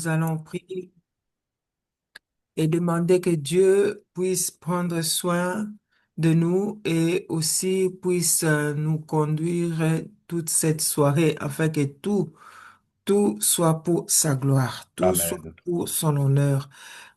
nous allons prier et demander que Dieu puisse prendre soin de nous et aussi puisse nous conduire toute cette soirée afin que tout soit pour sa gloire, tout soit Amen. pour son honneur.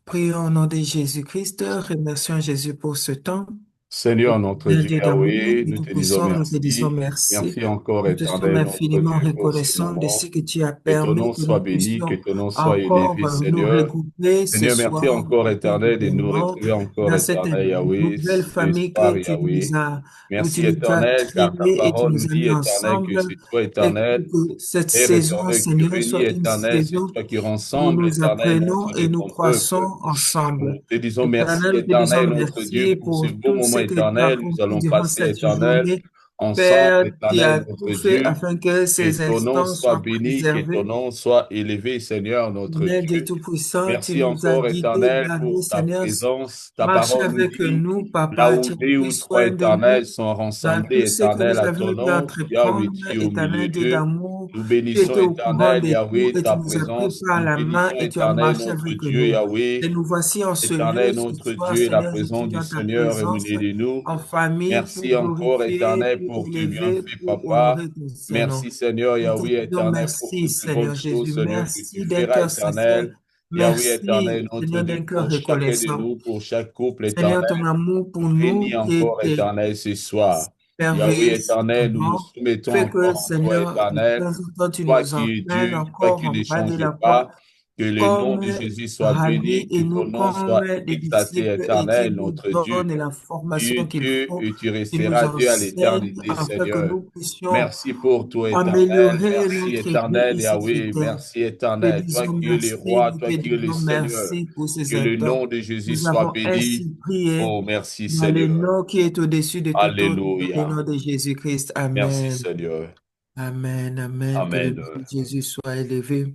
Prions au nom de Jésus-Christ, remercions Jésus pour ce temps. Seigneur notre Père Dieu Dieu d'amour, Yahweh, et nous te disons tout-puissant, nous te disons merci. merci. Merci encore, Nous te sommes éternel notre infiniment Dieu, pour ce reconnaissants de ce moment. que tu as Que ton permis nom que soit nous béni, que puissions ton nom soit encore élevé, nous Seigneur. regrouper ce Seigneur, merci soir encore, autour de éternel, de ton nous nom retrouver encore, dans cette éternel Yahweh, nouvelle ce famille soir, que Yahweh. où Merci, tu nous as éternel, car ta créés et tu parole nous nous as dit, mis éternel, que ensemble c'est toi, et pour éternel. que cette Père saison, éternel, qui Seigneur, bénis, soit une éternel, c'est saison toi qui où rassemble, nous éternel, apprenons notre de et nous ton peuple. croissons ensemble. Nous te disons merci, Éternel, nous te disons éternel, notre Dieu, merci pour ce pour beau tout moment ce que tu as éternel. Nous accompli allons durant passer, cette éternel, journée. ensemble, Père, tu éternel, as tout notre fait Dieu. afin que Que ces ton nom instants soit soient béni, que ton préservés. nom soit élevé, Seigneur, notre Seigneur Dieu Dieu. Tout-Puissant, tu Merci nous as encore, guidés, éternel, gardés, pour ta Seigneur. présence. Ta Marche parole nous avec dit, nous, là Papa. où Tu as deux ou pris trois soin de nous éternels sont dans rassemblés, tout ce que éternel, nous à ton avions pu nom, Yahweh, entreprendre. tu es au milieu Éternel Dieu d'eux. d'amour, Nous tu bénissons, étais au courant éternel, de tout Yahweh, et tu ta nous as pris présence. par Nous la main bénissons, et tu as éternel, marché notre avec Dieu, nous. Et Yahweh. nous voici en ce lieu Éternel, ce notre soir, Dieu, la Seigneur. Je suis présence du dans ta Seigneur est au présence milieu de nous. en famille pour Merci encore, glorifier, éternel, pour pour tes élever, bienfaits, pour papa. honorer ton Saint-Nom. Merci, Seigneur, Nous te Yahweh, disons éternel, pour merci, toutes les bonnes Seigneur choses, Jésus. Seigneur, que tu Merci d'un feras, cœur sincère. éternel. Yahweh, éternel, Merci, notre Seigneur, Dieu, d'un cœur pour chacun de reconnaissant. nous, pour chaque couple, Seigneur, éternel. ton amour pour Bénis nous qui encore, était éternel, ce soir. Yahweh, merveilleux éternel, nous nous avant, soumettons fait que, encore en toi, Seigneur, de temps éternel. en temps, tu Toi nous qui es entraînes Dieu, toi encore qui en ne bas de changes la pas. croix, Que le nom comme de Jésus soit béni, que ton rallie-nous nom soit comme des exalté, disciples et tu éternel, nous notre Dieu. donnes la Tu es formation qu'il Dieu faut, et tu tu nous resteras Dieu à enseignes l'éternité, afin que Seigneur. nous puissions Merci pour toi, éternel. améliorer Merci, notre vie éternel, ici sur Yahweh. terre. Merci, Te éternel. Toi disons qui es le merci, roi, nous toi te qui es le disons Seigneur. merci pour Que ces le instants. nom de Jésus Nous soit avons béni. ainsi prié Oh, merci, dans le Seigneur. nom qui est au-dessus de tout autre, dans le Alléluia. nom de Jésus-Christ. Merci, Amen. Seigneur. Amen. Amen. Que le Amen. nom de Jésus soit élevé.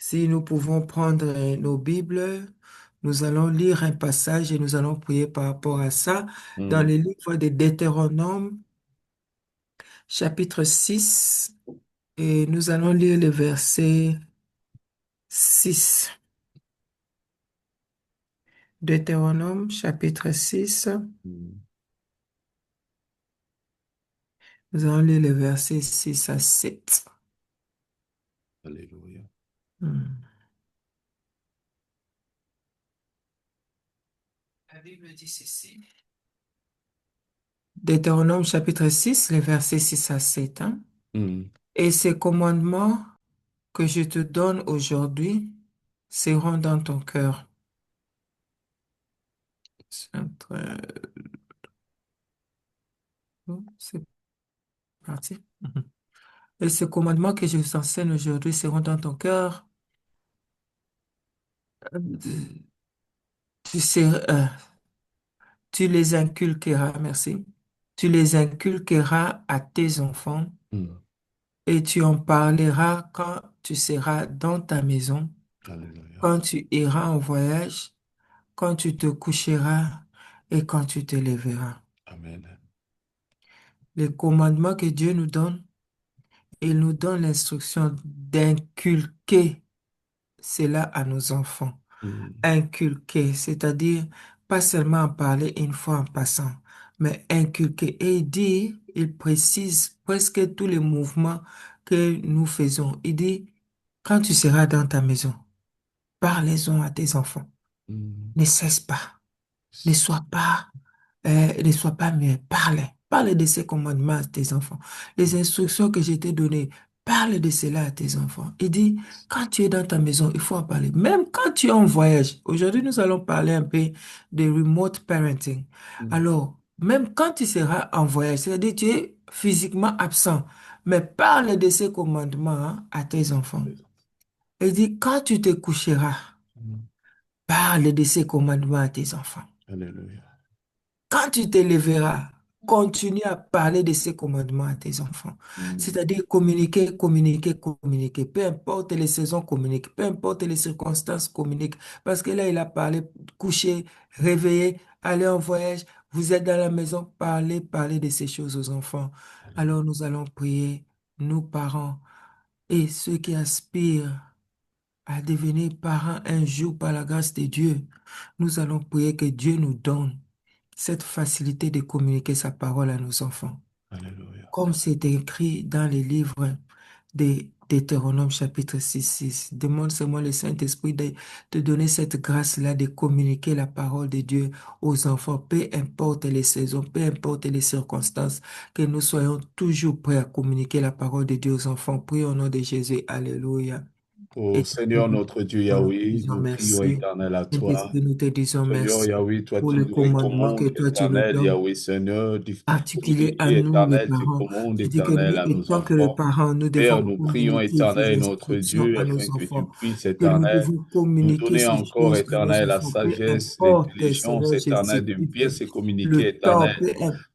Si nous pouvons prendre nos Bibles, nous allons lire un passage et nous allons prier par rapport à ça dans Hmm. le livre de Deutéronome, chapitre 6, et nous allons lire le verset 6. Deutéronome, chapitre 6. Hmm. Nous allons lire le verset 6 à 7. Alléluia. Hmm. La Bible dit ceci. Deutéronome, chapitre 6, les versets 6 à 7. Hein. Hmm. Et ces commandements que je te donne aujourd'hui seront dans ton cœur. C'est parti. Mhm. Et ces commandements que je vous enseigne aujourd'hui seront dans ton cœur. Euh, Tu sais, tu les inculqueras, merci. Tu les inculqueras à tes enfants Hmm. et tu en parleras quand tu seras dans ta maison, Alléluia. quand tu iras en voyage, quand tu te coucheras et quand tu te lèveras. Amen. Les commandements que Dieu nous donne, il nous donne l'instruction d'inculquer cela à nos enfants. Hmm. Inculquer, c'est-à-dire pas seulement en parler une fois en passant, mais inculquer. Et il dit, il précise presque tous les mouvements que nous faisons. Il dit, quand tu seras dans ta maison, parlez-en à tes enfants. Hmm. Ne cesse pas. Ne sois pas muet. Parle. Parle de ces commandements à tes enfants. Les instructions que je t'ai données, parle de cela à tes enfants. Il dit, quand tu es dans ta maison, il faut en parler. Même quand tu es en voyage. Aujourd'hui, nous allons parler un peu de remote parenting. Hmm. Alors, même quand tu seras en voyage, c'est-à-dire tu es physiquement absent, mais parle de ces commandements hein, à tes enfants. Il dit, quand tu te coucheras, Hmm. parle de ces commandements à tes enfants. Alléluia. Quand tu te lèveras, continue à parler de ces commandements à tes enfants. Hmm. C'est-à-dire communiquer, communiquer, communiquer. Peu importe les saisons, communique. Peu importe les circonstances, communique. Parce que là, il a parlé coucher, réveiller, aller en voyage. Vous êtes dans la maison, parlez, parlez de ces choses aux enfants. Alléluia. Alors nous allons prier, nous parents et ceux qui aspirent à devenir parents un jour par la grâce de Dieu, nous allons prier que Dieu nous donne cette facilité de communiquer sa parole à nos enfants. Alléluia. Comme c'est écrit dans les livres de Deutéronome chapitre 6. Demande seulement le Saint-Esprit de donner cette grâce-là de communiquer la parole de Dieu aux enfants, peu importe les saisons, peu importe les circonstances, que nous soyons toujours prêts à communiquer la parole de Dieu aux enfants. Prions au nom de Jésus. Alléluia. Ô Et Seigneur notre Dieu nous te Yahweh, disons nous prions merci. éternel à toi. Saint-Esprit, nous te disons Seigneur merci Yahweh, toi pour tu le nous commandement que recommandes, toi tu nous éternel donnes Yahweh, Seigneur, de particulier à communiquer, nous, les éternel, tu parents. commandes, Tu dis que éternel, nous, à nos étant que les enfants. parents, nous Père, devons nous prions, communiquer vos éternel, notre instructions Dieu, à afin nos que tu enfants, puisses, que nous éternel, devons nous communiquer donner ces encore, choses à nos éternel, la enfants. Peu sagesse, importe, l'intelligence, Seigneur éternel, de bien Jésus-Christ, se communiquer, le temps, éternel. peu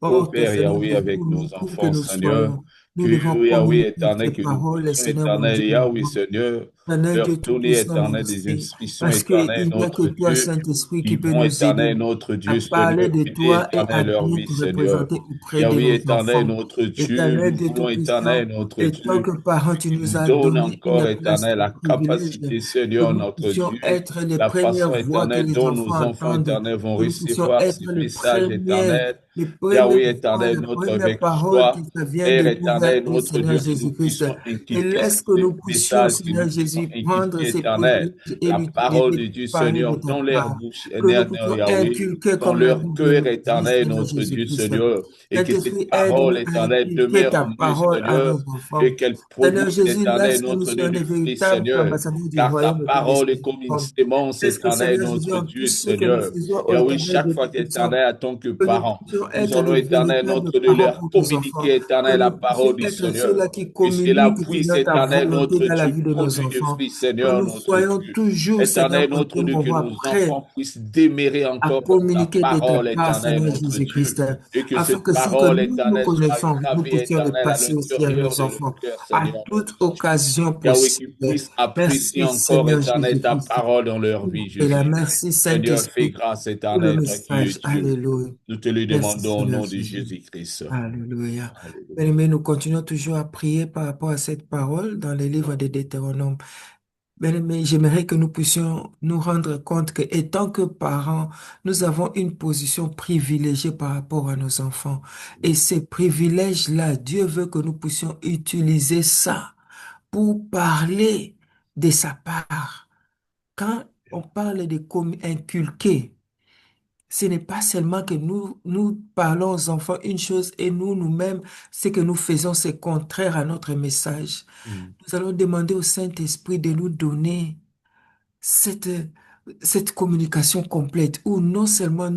Ô importe, Père Seigneur Yahweh, Jésus, avec nos où que enfants, nous Seigneur, soyons, nous devons que Yahweh, communiquer éternel, ces que nous paroles, puissions, Seigneur mon éternel, Dieu. Yahweh, Seigneur, Éternel leur Dieu donner, Tout-Puissant, éternel, des merci. instructions, Parce qu'il éternel, n'y a que notre toi, Dieu, Saint-Esprit, qui qui peut vont, nous aider éternel, notre à Dieu, Seigneur, parler de aider, toi et à éternel, leur bien vie, te Seigneur. représenter auprès de Yahweh, nos éternel, enfants. notre Dieu, Éternel nous Dieu voulons, Tout-Puissant, éternel, notre et tant Dieu, que parents, que tu tu nous nous as donnes donné une encore, place, éternel, un la privilège, capacité, que Seigneur, nous notre puissions Dieu, être les la premières façon, voix que éternelle, les dont enfants nos enfants, entendent, éternels, vont que nous puissions recevoir être ces messages, éternels. les premières Yahweh, voix, éternel, la notre première avec parole qui joie. ça vient Père de nous vers éternel, toi, notre Seigneur Dieu, que nous Jésus-Christ. puissions Et inculquer laisse que ces nous puissions, messages, que nous Seigneur puissions Jésus, prendre inculquer, ces éternel, privilèges et la parole l'utiliser de pour Dieu, parler de Seigneur, ta dans leur part. bouche, Que nous éternel, puissions Yahweh, inculquer dans comme la leur Bible cœur nous dit, éternel, Seigneur notre Dieu, Jésus-Christ. Seigneur, et que cette Saint-Esprit, parole aide-nous à éternelle inculquer demeure ta en eux, parole à Seigneur, nos enfants. et qu'elle Seigneur produise, Jésus, éternel, laisse que nous notre soyons des bénéfice, véritables Seigneur, ambassadeurs du car ta royaume de ton parole est Esprit. comme une sémence, Laisse que, éternel, Seigneur Jésus, notre en tout Dieu, ce que nous Seigneur. faisons au Yahweh, éternel chaque de fois Tout-Puissant, qu'éternel, en tant que que nous parent, puissions nous être allons, de éternel, véritables notre de parents leur pour nos enfants, communiquer, que éternel, la nous puissions parole du être Seigneur. ceux-là qui Que cela communiquent, puisse, Seigneur, ta éternel, volonté notre dans la Dieu, vie de nos produire de enfants. fruits, Que Seigneur, nous notre soyons Dieu. toujours, Seigneur, Éternel, mon notre Dieu, Dieu, mon que roi, nos prêts enfants puissent démérer à encore dans ta communiquer de ta parole, part, éternel, Seigneur notre Jésus-Christ, Dieu. Et que afin cette que ce que parole, nous éternelle, soit connaissons, nous gravée, puissions le éternel, à passer aussi à l'intérieur nos de leur enfants, cœur, à Seigneur, toute notre Dieu. occasion Yahweh, qu'ils possible. puissent apprécier Merci, encore, Seigneur éternel, ta Jésus-Christ. parole dans leur vie, Et la Jésus. merci, Seigneur, fais Saint-Esprit, grâce, pour le éternel, toi qui es message. Dieu. Alléluia. Nous te le Merci, demandons au Seigneur nom de Jésus. Jésus-Christ. Alléluia. Alléluia. Bien-aimés, nous continuons toujours à prier par rapport à cette parole dans les livres de Deutéronome. Bien-aimés, j'aimerais que nous puissions nous rendre compte que, étant que parents, nous avons une position privilégiée par rapport à nos enfants. Et ces privilèges-là, Dieu veut que nous puissions utiliser ça pour parler de sa part. Quand on parle de inculquer, ce n'est pas seulement que nous parlons aux enfants une chose et nous-mêmes, ce que nous faisons, c'est contraire à notre message. Mm, Nous allons demander au Saint-Esprit de nous donner cette, cette communication complète où non seulement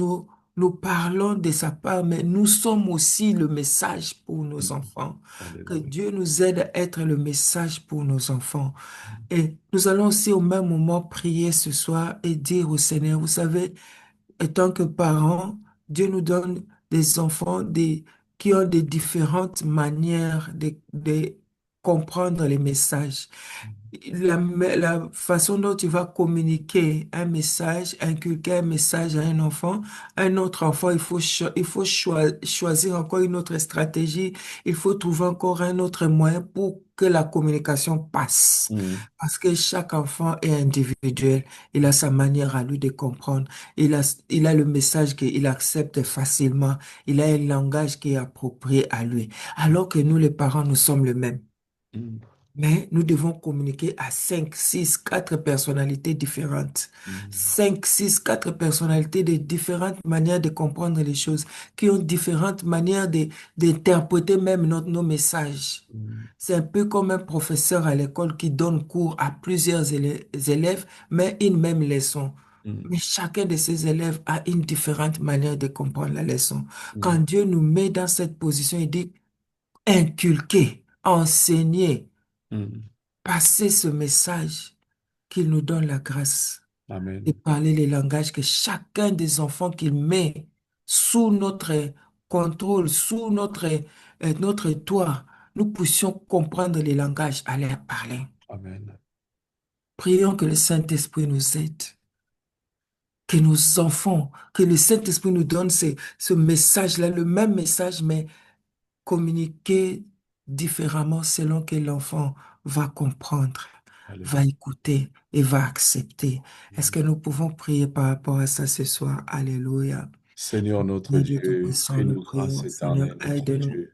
nous parlons de sa part, mais nous sommes aussi le message pour nos mm. enfants. Que Alléluia. Dieu nous aide à être le message pour nos enfants. Et nous allons aussi au même moment prier ce soir et dire au Seigneur, vous savez, étant que parents, Dieu nous donne des enfants qui ont des différentes manières de comprendre les messages. La façon dont tu vas communiquer un message, inculquer un message à un autre enfant, il faut choisir encore une autre stratégie, il faut trouver encore un autre moyen pour que la communication passe. Mm, Parce que chaque enfant est individuel, il a sa manière à lui de comprendre, il a le message qu'il accepte facilement, il a un langage qui est approprié à lui. Alors que nous, les parents, nous sommes le même. mm, Mais nous devons communiquer à 5, 6, 4 personnalités différentes. mm, 5, 6, 4 personnalités de différentes manières de comprendre les choses, qui ont différentes manières d'interpréter même nos messages. mm, C'est un peu comme un professeur à l'école qui donne cours à plusieurs élèves, mais une même leçon. mm, Mais chacun de ces élèves a une différente manière de comprendre la leçon. Quand mm, Dieu nous met dans cette position, il dit inculquer, enseigner, mm. passer ce message qu'il nous donne la grâce de Amen. parler les langages que chacun des enfants qu'il met sous notre contrôle, sous notre toit, nous puissions comprendre les langages à leur parler. Amen. Prions que le Saint-Esprit nous aide, que nos enfants, que le Saint-Esprit nous donne ce message-là, le même message, mais communiqué différemment selon que l'enfant va comprendre. va Alléluia. écouter et va accepter. Est-ce Mm. que nous pouvons prier par rapport à ça ce soir? Alléluia. Seigneur notre Seigneur Dieu Dieu, Tout-Puissant, nous fais-nous grâce prions. Seigneur, éternelle, notre aide-nous. Dieu.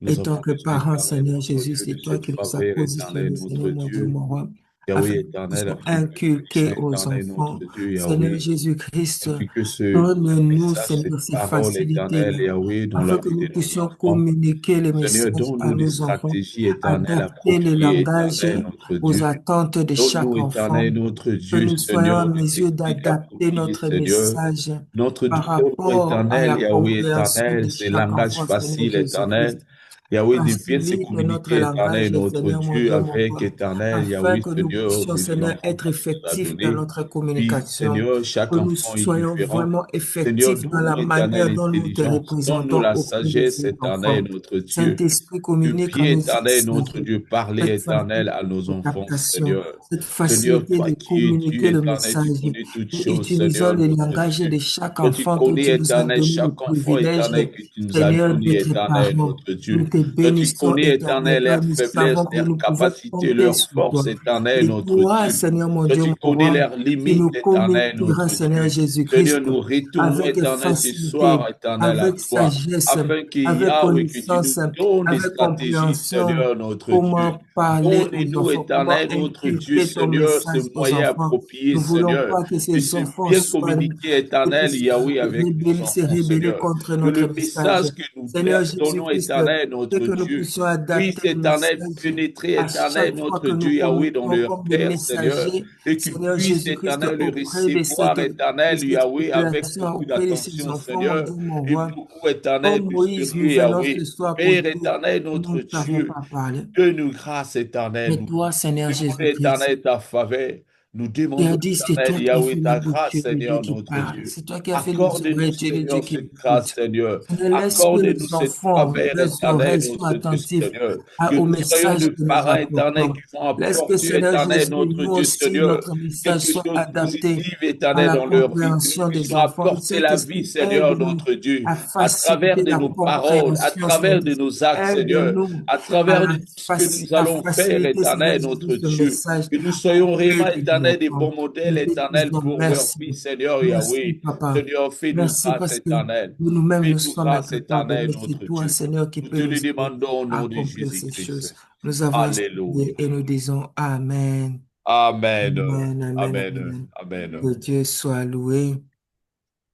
Nous Et tant avons que besoin parents, éternel, Seigneur notre Jésus, Dieu, c'est de toi cette qui nous as faveur éternelle, positionnés, Seigneur notre mon Dieu, Dieu. mon roi, afin Yahweh que nous éternel, puissions afin que nous inculquer puissions aux éternel, enfants, notre Dieu, Seigneur Yahweh, Jésus-Christ, afin que ce donne-nous, message, Seigneur, cette ces parole éternelle, facilités-là, Yahweh, dans la afin que vie nous de nos puissions enfants, communiquer les Seigneur, messages à donne-nous des nos enfants, stratégies éternelles adapter le appropriées, langage éternel, notre aux Dieu. attentes de chaque Donne-nous, enfant, éternel, notre que Dieu, nous soyons Seigneur, en des mesure techniques d'adapter appropriées, notre Seigneur. message Notre par Dieu, donne-nous rapport à éternel, la Yahweh compréhension éternel, de c'est chaque langage enfant, Seigneur facile, Jésus-Christ. éternel. Yahweh, de bien se Facilite notre communiquer, éternel, langage, notre Seigneur mon Dieu, Dieu, mon avec roi, éternel, afin Yahweh, que nous Seigneur, puissions, mais les Seigneur, enfants être que tu nous as effectifs dans donnés. notre Oui, communication, Seigneur, chaque que nous enfant est soyons différent. vraiment Seigneur, effectifs dans la donne-nous éternelle manière dont nous te intelligence, donne-nous représentons la auprès de sagesse ces enfants. éternelle, notre Dieu. Saint-Esprit Que communique en bien nous éternel, cette notre Dieu, parler facilité éternel à nos de enfants, captation, Seigneur. cette Seigneur, facilité toi de qui es Dieu communiquer le éternel, tu message connais toutes et choses, utilisant Seigneur, le notre langage Dieu. de chaque Toi, tu enfant que connais tu nous as éternel, donné le chaque enfant privilège, éternel que tu nous as Seigneur, donné, d'être éternel, parents. notre Nous Dieu. te Toi, tu bénissons connais éternel, éternel car leurs nous faiblesses, savons que leurs nous pouvons capacités, compter leurs sur forces, toi. éternel, Et notre toi, Dieu. Seigneur mon Toi, Dieu, tu mon connais roi, leurs tu nous limites, éternel, communiqueras, notre Seigneur Dieu. Seigneur, Jésus-Christ, nous retournons avec éternel ce soir, facilité, éternel, à avec toi, sagesse, afin que avec Yahweh, que tu nous connaissance, donnes des avec stratégies, compréhension, Seigneur, notre Dieu. comment parler aux Donne-nous, enfants, comment éternel, notre Dieu, inculquer ton Seigneur, ce message aux moyen enfants. approprié, Nous voulons Seigneur, pas que de ces se enfants bien soient communiquer, et éternel, puissent Yahweh, avec nos se enfants, rébeller Seigneur. contre Que notre le message. message que nous Seigneur donnons, Jésus-Christ, éternel, et notre que nous Dieu, puissions puisse, adapter le éternel, message pénétrer, à éternel, chaque fois notre que nous Dieu, Yahweh, dans communiquons leur comme des cœur, Seigneur, messagers, et qu'ils Seigneur puissent, Jésus-Christ, éternel, le auprès recevoir, de éternel, cette Yahweh, avec population, beaucoup auprès de ces d'attention, enfants, mon Seigneur, Dieu, mon et roi. beaucoup, éternel, Comme puissent Moïse, nous sérieux, venons ce Yahweh. soir pour Père dire éternel, que nous notre ne savons Dieu, pas parler. donne-nous grâce éternelle. Mais Nous toi, Seigneur demandons Jésus-Christ, éternel ta faveur. Nous tu as demandons dit, c'est éternel toi qui Yahweh fais la ta bouche, grâce, tu es le Dieu Seigneur qui notre parle. Dieu. C'est toi qui as fait les Accorde-nous, oreilles, tu es le Dieu Seigneur, qui cette grâce, écoute. Seigneur. Seigneur, laisse que Accorde-nous nos cette enfants, faveur leurs éternelle, oreilles soient notre Dieu, attentives Seigneur. Que au nous soyons message des que nous parents éternels apportons. qui vont Laisse que, apporter Seigneur éternel, Jésus, notre nous Dieu, aussi, Seigneur, notre message quelque soit chose de adapté positif à éternel la dans leur vie, que nous compréhension des puissions enfants. apporter la vie, Saint-Esprit, Seigneur, aide-nous notre Dieu, à à travers faciliter de la nos paroles, à compréhension, travers de Saint-Esprit. nos actes, Seigneur, Aide-nous à à, travers de tout ce que nous à allons faire, faciliter, Seigneur éternel, Jésus, notre ce Dieu. message Que nous soyons auprès vraiment des éternels, des enfants. bons modèles Nous te éternels disons pour leur merci. vie, Seigneur Merci, Yahweh. Papa. Seigneur, fais-nous Merci grâce parce que éternelle. nous-mêmes, nous Fais-nous sommes grâce incapables, éternelle, mais c'est notre toi, Dieu. Seigneur, qui Nous peux te le nous aider demandons au à nom de accomplir ces Jésus-Christ. choses. Nous avons ainsi Alléluia. prié et nous disons Amen. Amen. Amen, Amen, Amen. Amen. Amen. Que Dieu soit loué,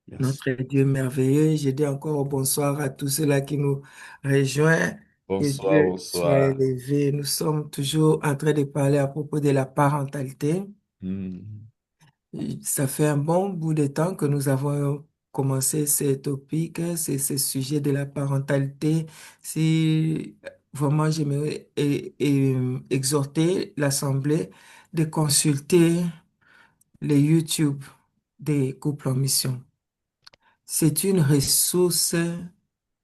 Merci. notre Dieu merveilleux. Je dis encore bonsoir à tous ceux-là qui nous rejoignent. Que Bonsoir, Dieu soit bonsoir. élevé. Nous sommes toujours en train de parler à propos de la parentalité. Hmm. Ça fait un bon bout de temps que nous avons commencé ce topic, ce sujet de la parentalité. Si vraiment j'aimerais exhorter l'Assemblée de consulter les YouTube des couples en mission. C'est une ressource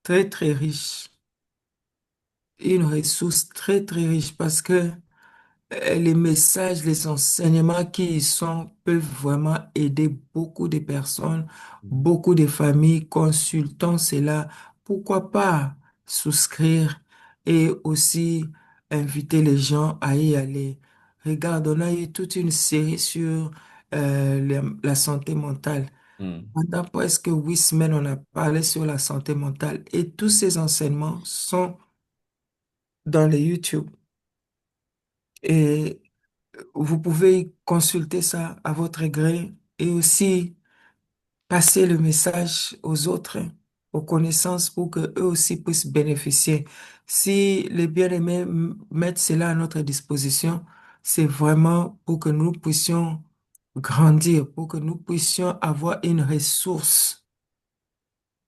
très, très riche. Une ressource très, très riche parce que les messages, les enseignements qui y sont peuvent vraiment aider beaucoup de personnes, beaucoup de familles consultant cela. Pourquoi pas souscrire et aussi inviter les gens à y aller. Regarde, on a eu toute une série sur la santé mentale. Hmm. Pendant presque 8 semaines, on a parlé sur la santé mentale et tous ces enseignements sont dans les YouTube. Et vous pouvez consulter ça à votre gré et aussi passer le message aux autres, aux connaissances pour que eux aussi puissent bénéficier. Si les bien-aimés mettent cela à notre disposition, c'est vraiment pour que nous puissions grandir, pour que nous puissions avoir une ressource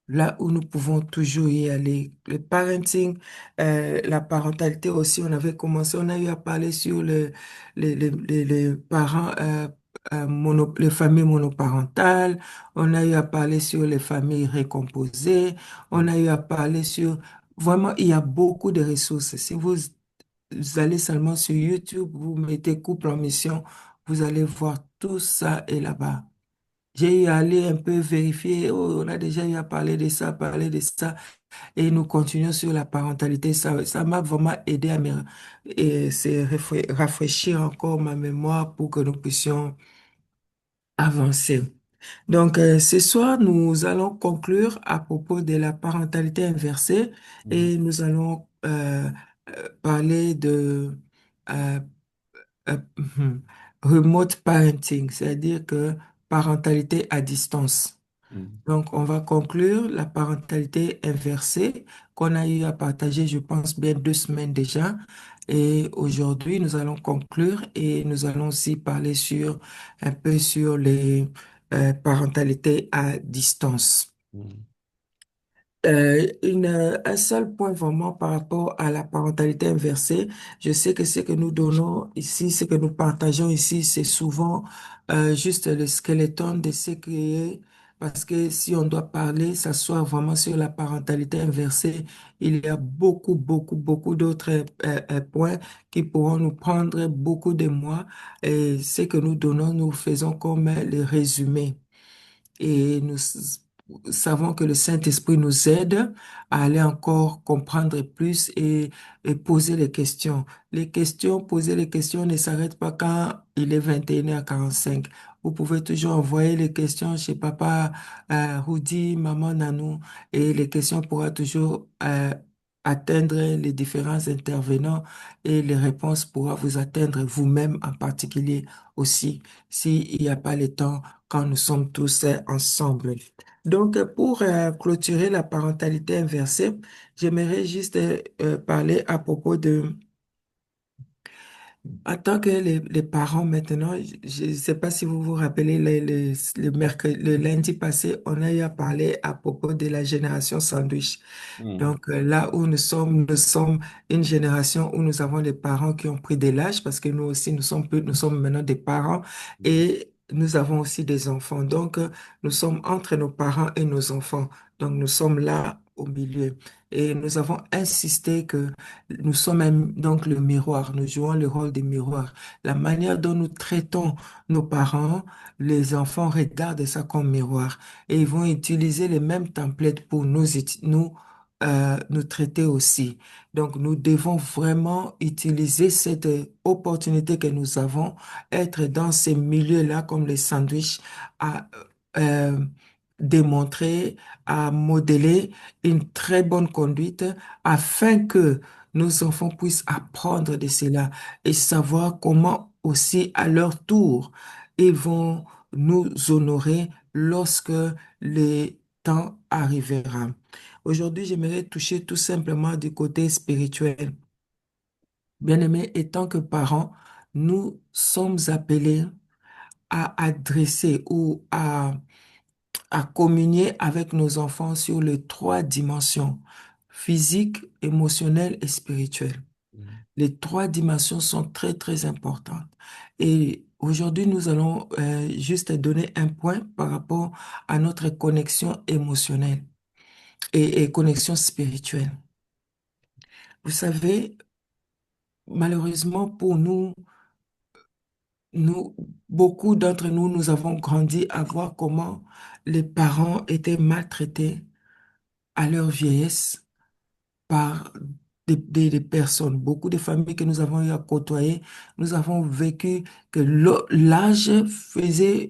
là où nous pouvons toujours y aller. Le parenting, la parentalité aussi, on avait commencé, on a eu à parler sur les parents, les familles monoparentales, on a eu à parler sur les familles récomposées, on a eu à parler sur, vraiment, il y a beaucoup de ressources. Si vous allez seulement sur YouTube, vous mettez couple en mission, vous allez voir tout ça est là-bas. J'ai eu à aller un peu vérifier, oh, on a déjà eu à parler de ça, et nous continuons sur la parentalité. Ça m'a vraiment aidé à me rafraîchir encore ma mémoire pour que nous puissions avancer. Donc, ce soir, nous allons conclure à propos de la parentalité inversée Mhm. et nous allons parler de euh, euh, remote parenting, c'est-à-dire que parentalité à distance. Mhm. Donc, on va conclure la parentalité inversée qu'on a eu à partager, je pense, bien 2 semaines déjà. Et aujourd'hui, nous allons conclure et nous allons aussi parler sur un peu sur les parentalités à distance. Mhm. Un seul point vraiment par rapport à la parentalité inversée, je sais que ce que nous donnons ici, ce que nous partageons ici, c'est souvent juste le skeleton de ce qui est, parce que si on doit parler, s'asseoir vraiment sur la parentalité inversée, il y a beaucoup d'autres points qui pourront nous prendre beaucoup de mois. Et ce que nous donnons, nous faisons comme le résumé. Et savons que le Saint-Esprit nous aide à aller encore comprendre plus et poser les questions. Poser les questions ne s'arrêtent pas quand il est 21h45. Vous pouvez toujours envoyer les questions chez papa Rudy, maman Nanou, et les questions pourront toujours atteindre les différents intervenants et les réponses pourront vous atteindre vous-même en particulier aussi, s'il n'y a pas le temps quand nous sommes tous ensemble. Donc, pour clôturer la parentalité inversée, j'aimerais juste parler à propos de en tant que les parents maintenant, je ne sais pas si vous vous rappelez, le lundi passé, on a eu à parler à propos de la génération sandwich. Mhm. Donc là où nous sommes une génération où nous avons des parents qui ont pris de l'âge parce que nous aussi, nous sommes maintenant des parents et nous avons aussi des enfants. Donc nous sommes entre nos parents et nos enfants. Donc nous sommes là au milieu. Et nous avons insisté que nous sommes donc le miroir, nous jouons le rôle des miroirs. La manière dont nous traitons nos parents, les enfants regardent ça comme miroir et ils vont utiliser les mêmes templates pour nous traiter aussi. Donc, nous devons vraiment utiliser cette opportunité que nous avons, être dans ces milieux-là comme les sandwichs, à euh, démontrer, à modeler une très bonne conduite afin que nos enfants puissent apprendre de cela et savoir comment aussi à leur tour ils vont nous honorer lorsque le temps arrivera. Aujourd'hui, j'aimerais toucher tout simplement du côté spirituel. Bien-aimés, étant que parents, nous sommes appelés à adresser ou à communier avec nos enfants sur les 3 dimensions, physique, émotionnelle et spirituelle. Mhm. Les 3 dimensions sont très importantes. Et aujourd'hui, nous allons juste donner un point par rapport à notre connexion émotionnelle et connexion spirituelle. Vous savez, malheureusement pour nous, beaucoup d'entre nous, nous avons grandi à voir comment les parents étaient maltraités à leur vieillesse par des personnes. Beaucoup de familles que nous avons eu à côtoyer, nous avons vécu que l'âge faisait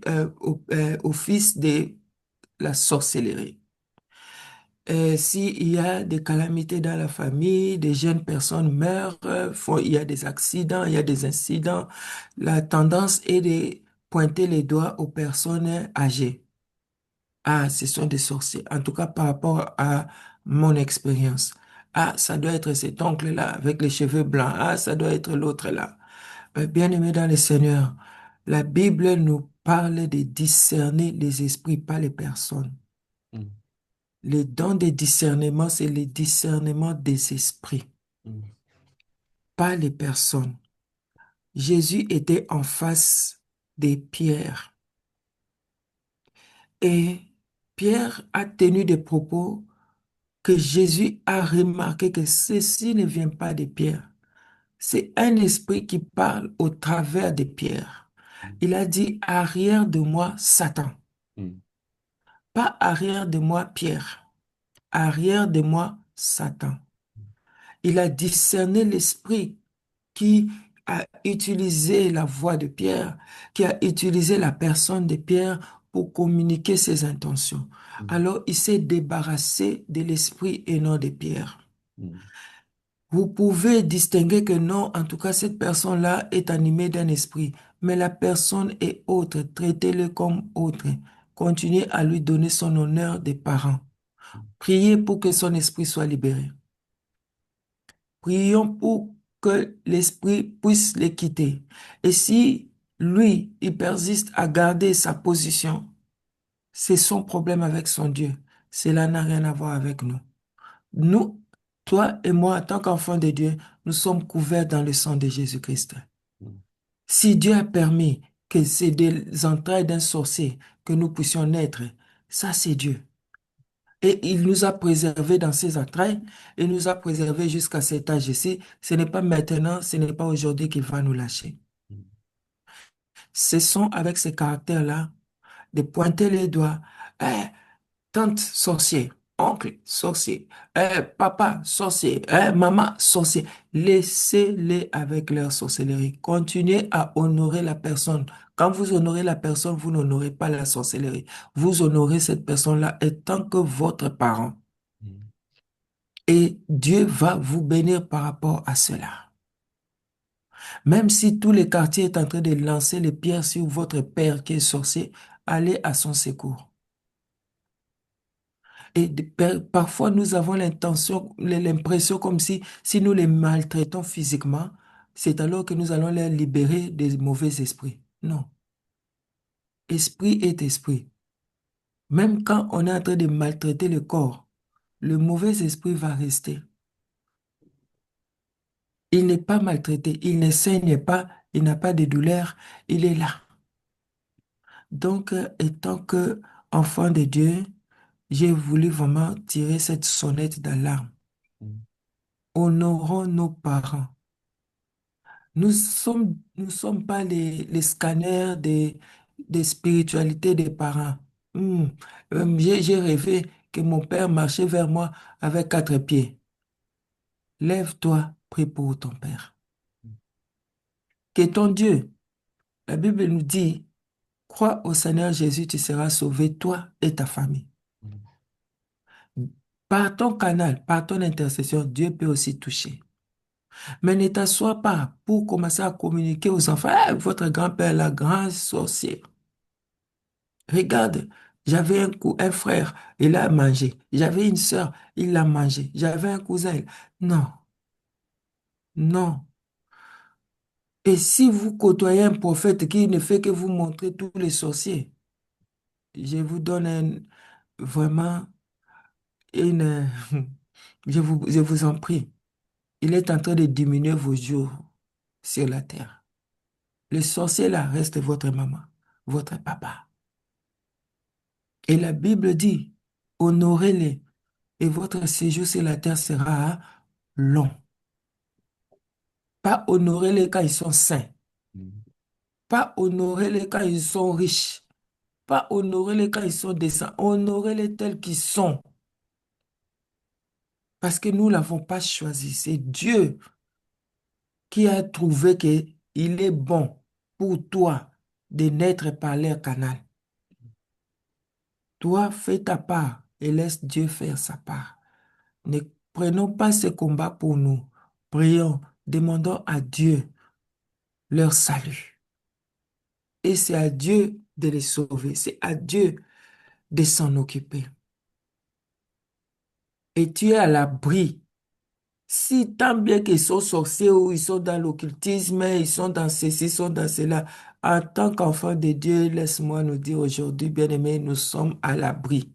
office de la sorcellerie. S'il y a des calamités dans la famille, des jeunes personnes meurent, il y a des accidents, il y a des incidents, la tendance est de pointer les doigts aux personnes âgées. Ah, ce sont des sorciers. En tout cas, par rapport à mon expérience. Ah, ça doit être cet oncle-là avec les cheveux blancs. Ah, ça doit être l'autre là. Bien-aimés dans le Seigneur, la Bible nous parle de discerner les esprits, pas les personnes. Mhm. Les dons de discernement, c'est le discernement des esprits, Mhm. pas les personnes. Jésus était en face des pierres et Pierre a tenu des propos que Jésus a remarqué que ceci ne vient pas des pierres. C'est un esprit qui parle au travers des pierres. Il a dit, arrière de moi, Satan. mm, Pas arrière de moi, Pierre. Arrière de moi, Satan. Il a discerné l'esprit qui a utilisé la voix de Pierre, qui a utilisé la personne de Pierre pour communiquer ses intentions. mm, Alors, il s'est débarrassé de l'esprit et non de Pierre. mm, Vous pouvez distinguer que non, en tout cas, cette personne-là est animée d'un esprit, mais la personne est autre. Traitez-le comme autre. Continuez à lui donner son honneur des parents. Priez pour que son esprit soit libéré. Prions pour que l'esprit puisse les quitter. Et si lui, il persiste à garder sa position, c'est son problème avec son Dieu. Cela n'a rien à voir avec nous. Nous, toi et moi, en tant qu'enfants de Dieu, nous sommes couverts dans le sang de Jésus-Christ. mm, Si Dieu a permis que c'est des entrailles d'un sorcier que nous puissions naître, ça c'est Dieu. Et il nous a préservés dans ses entrailles, il nous a préservés jusqu'à cet âge-ci. Ce n'est pas maintenant, ce n'est pas aujourd'hui qu'il va nous lâcher. mm, Cessons avec ces caractères-là de pointer les doigts. Eh, tante sorcier, oncle sorcier, papa sorcier, maman sorcier. Laissez-les avec leur sorcellerie. Continuez à honorer la personne. Quand vous honorez la personne, vous n'honorez pas la sorcellerie. Vous honorez cette personne-là étant que votre parent. mm, Et Dieu va vous bénir par rapport à cela. Même si tout le quartier est en train de lancer les pierres sur votre père qui est sorcier, allez à son secours. Et parfois, nous avons l'impression comme si nous les maltraitons physiquement, c'est alors que nous allons les libérer des mauvais esprits. Non. Esprit est esprit. Même quand on est en train de maltraiter le corps, le mauvais esprit va rester. Il n'est pas maltraité, il ne saigne pas, il n'a pas de douleur, il est là. Donc, étant que enfant de Dieu, j'ai voulu vraiment tirer cette sonnette d'alarme. mm, Honorons nos parents. Nous sommes pas les scanners des spiritualités des parents. Hmm. J'ai rêvé que mon père marchait vers moi avec quatre pieds. Lève-toi, prie pour ton père. Que ton Dieu, la Bible nous dit, crois au Seigneur Jésus, tu seras sauvé, toi et ta famille. mm, Par ton canal, par ton intercession, Dieu peut aussi toucher. Mais ne t'assois pas pour commencer à communiquer aux enfants. Ah, votre grand-père, la grand sorcier. Regarde, j'avais un frère, il a mangé. J'avais une sœur, il a mangé. J'avais un cousin. Non, non. Et si vous côtoyez un prophète qui ne fait que vous montrer tous les sorciers, je vous donne vraiment une... je vous en prie. Il est en train de diminuer vos jours sur la terre. Le sorcier là reste votre maman, votre papa. Et la Bible dit, honorez-les et votre séjour sur la terre sera long. Pas honorez-les quand ils sont saints. mm, Pas honorez-les quand ils sont riches. Pas honorez-les quand ils sont décents. Honorez-les tels qu'ils sont. Parce que nous ne l'avons pas choisi. C'est Dieu qui a trouvé qu'il est bon pour toi de naître par l'air canal. Toi, fais ta part et laisse Dieu faire sa part. Ne prenons pas ce combat pour nous. Prions, demandons à Dieu leur salut. Et c'est à Dieu de les sauver. C'est à Dieu de s'en occuper. Et tu es à l'abri. Si tant bien qu'ils sont sorciers ou ils sont dans l'occultisme, ils sont dans ceci, ils sont dans cela, en tant qu'enfant de Dieu, laisse-moi nous dire aujourd'hui, bien-aimés, nous sommes à l'abri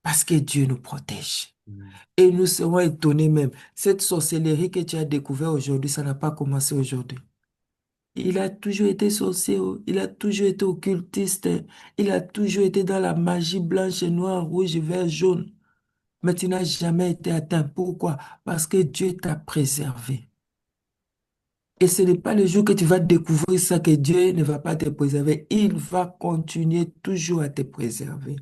parce que Dieu nous protège. mm, Et nous serons étonnés même. Cette sorcellerie que tu as découvert aujourd'hui, ça n'a pas commencé aujourd'hui. Il a toujours été sorcier, oh. Il a toujours été occultiste, hein. Il a toujours été dans la magie blanche, noire, rouge, vert, jaune. Mais tu n'as jamais été atteint. Pourquoi? Parce que Dieu t'a préservé. Et ce n'est pas le jour que tu vas découvrir ça que Dieu ne va pas te préserver. Il va continuer toujours à te préserver.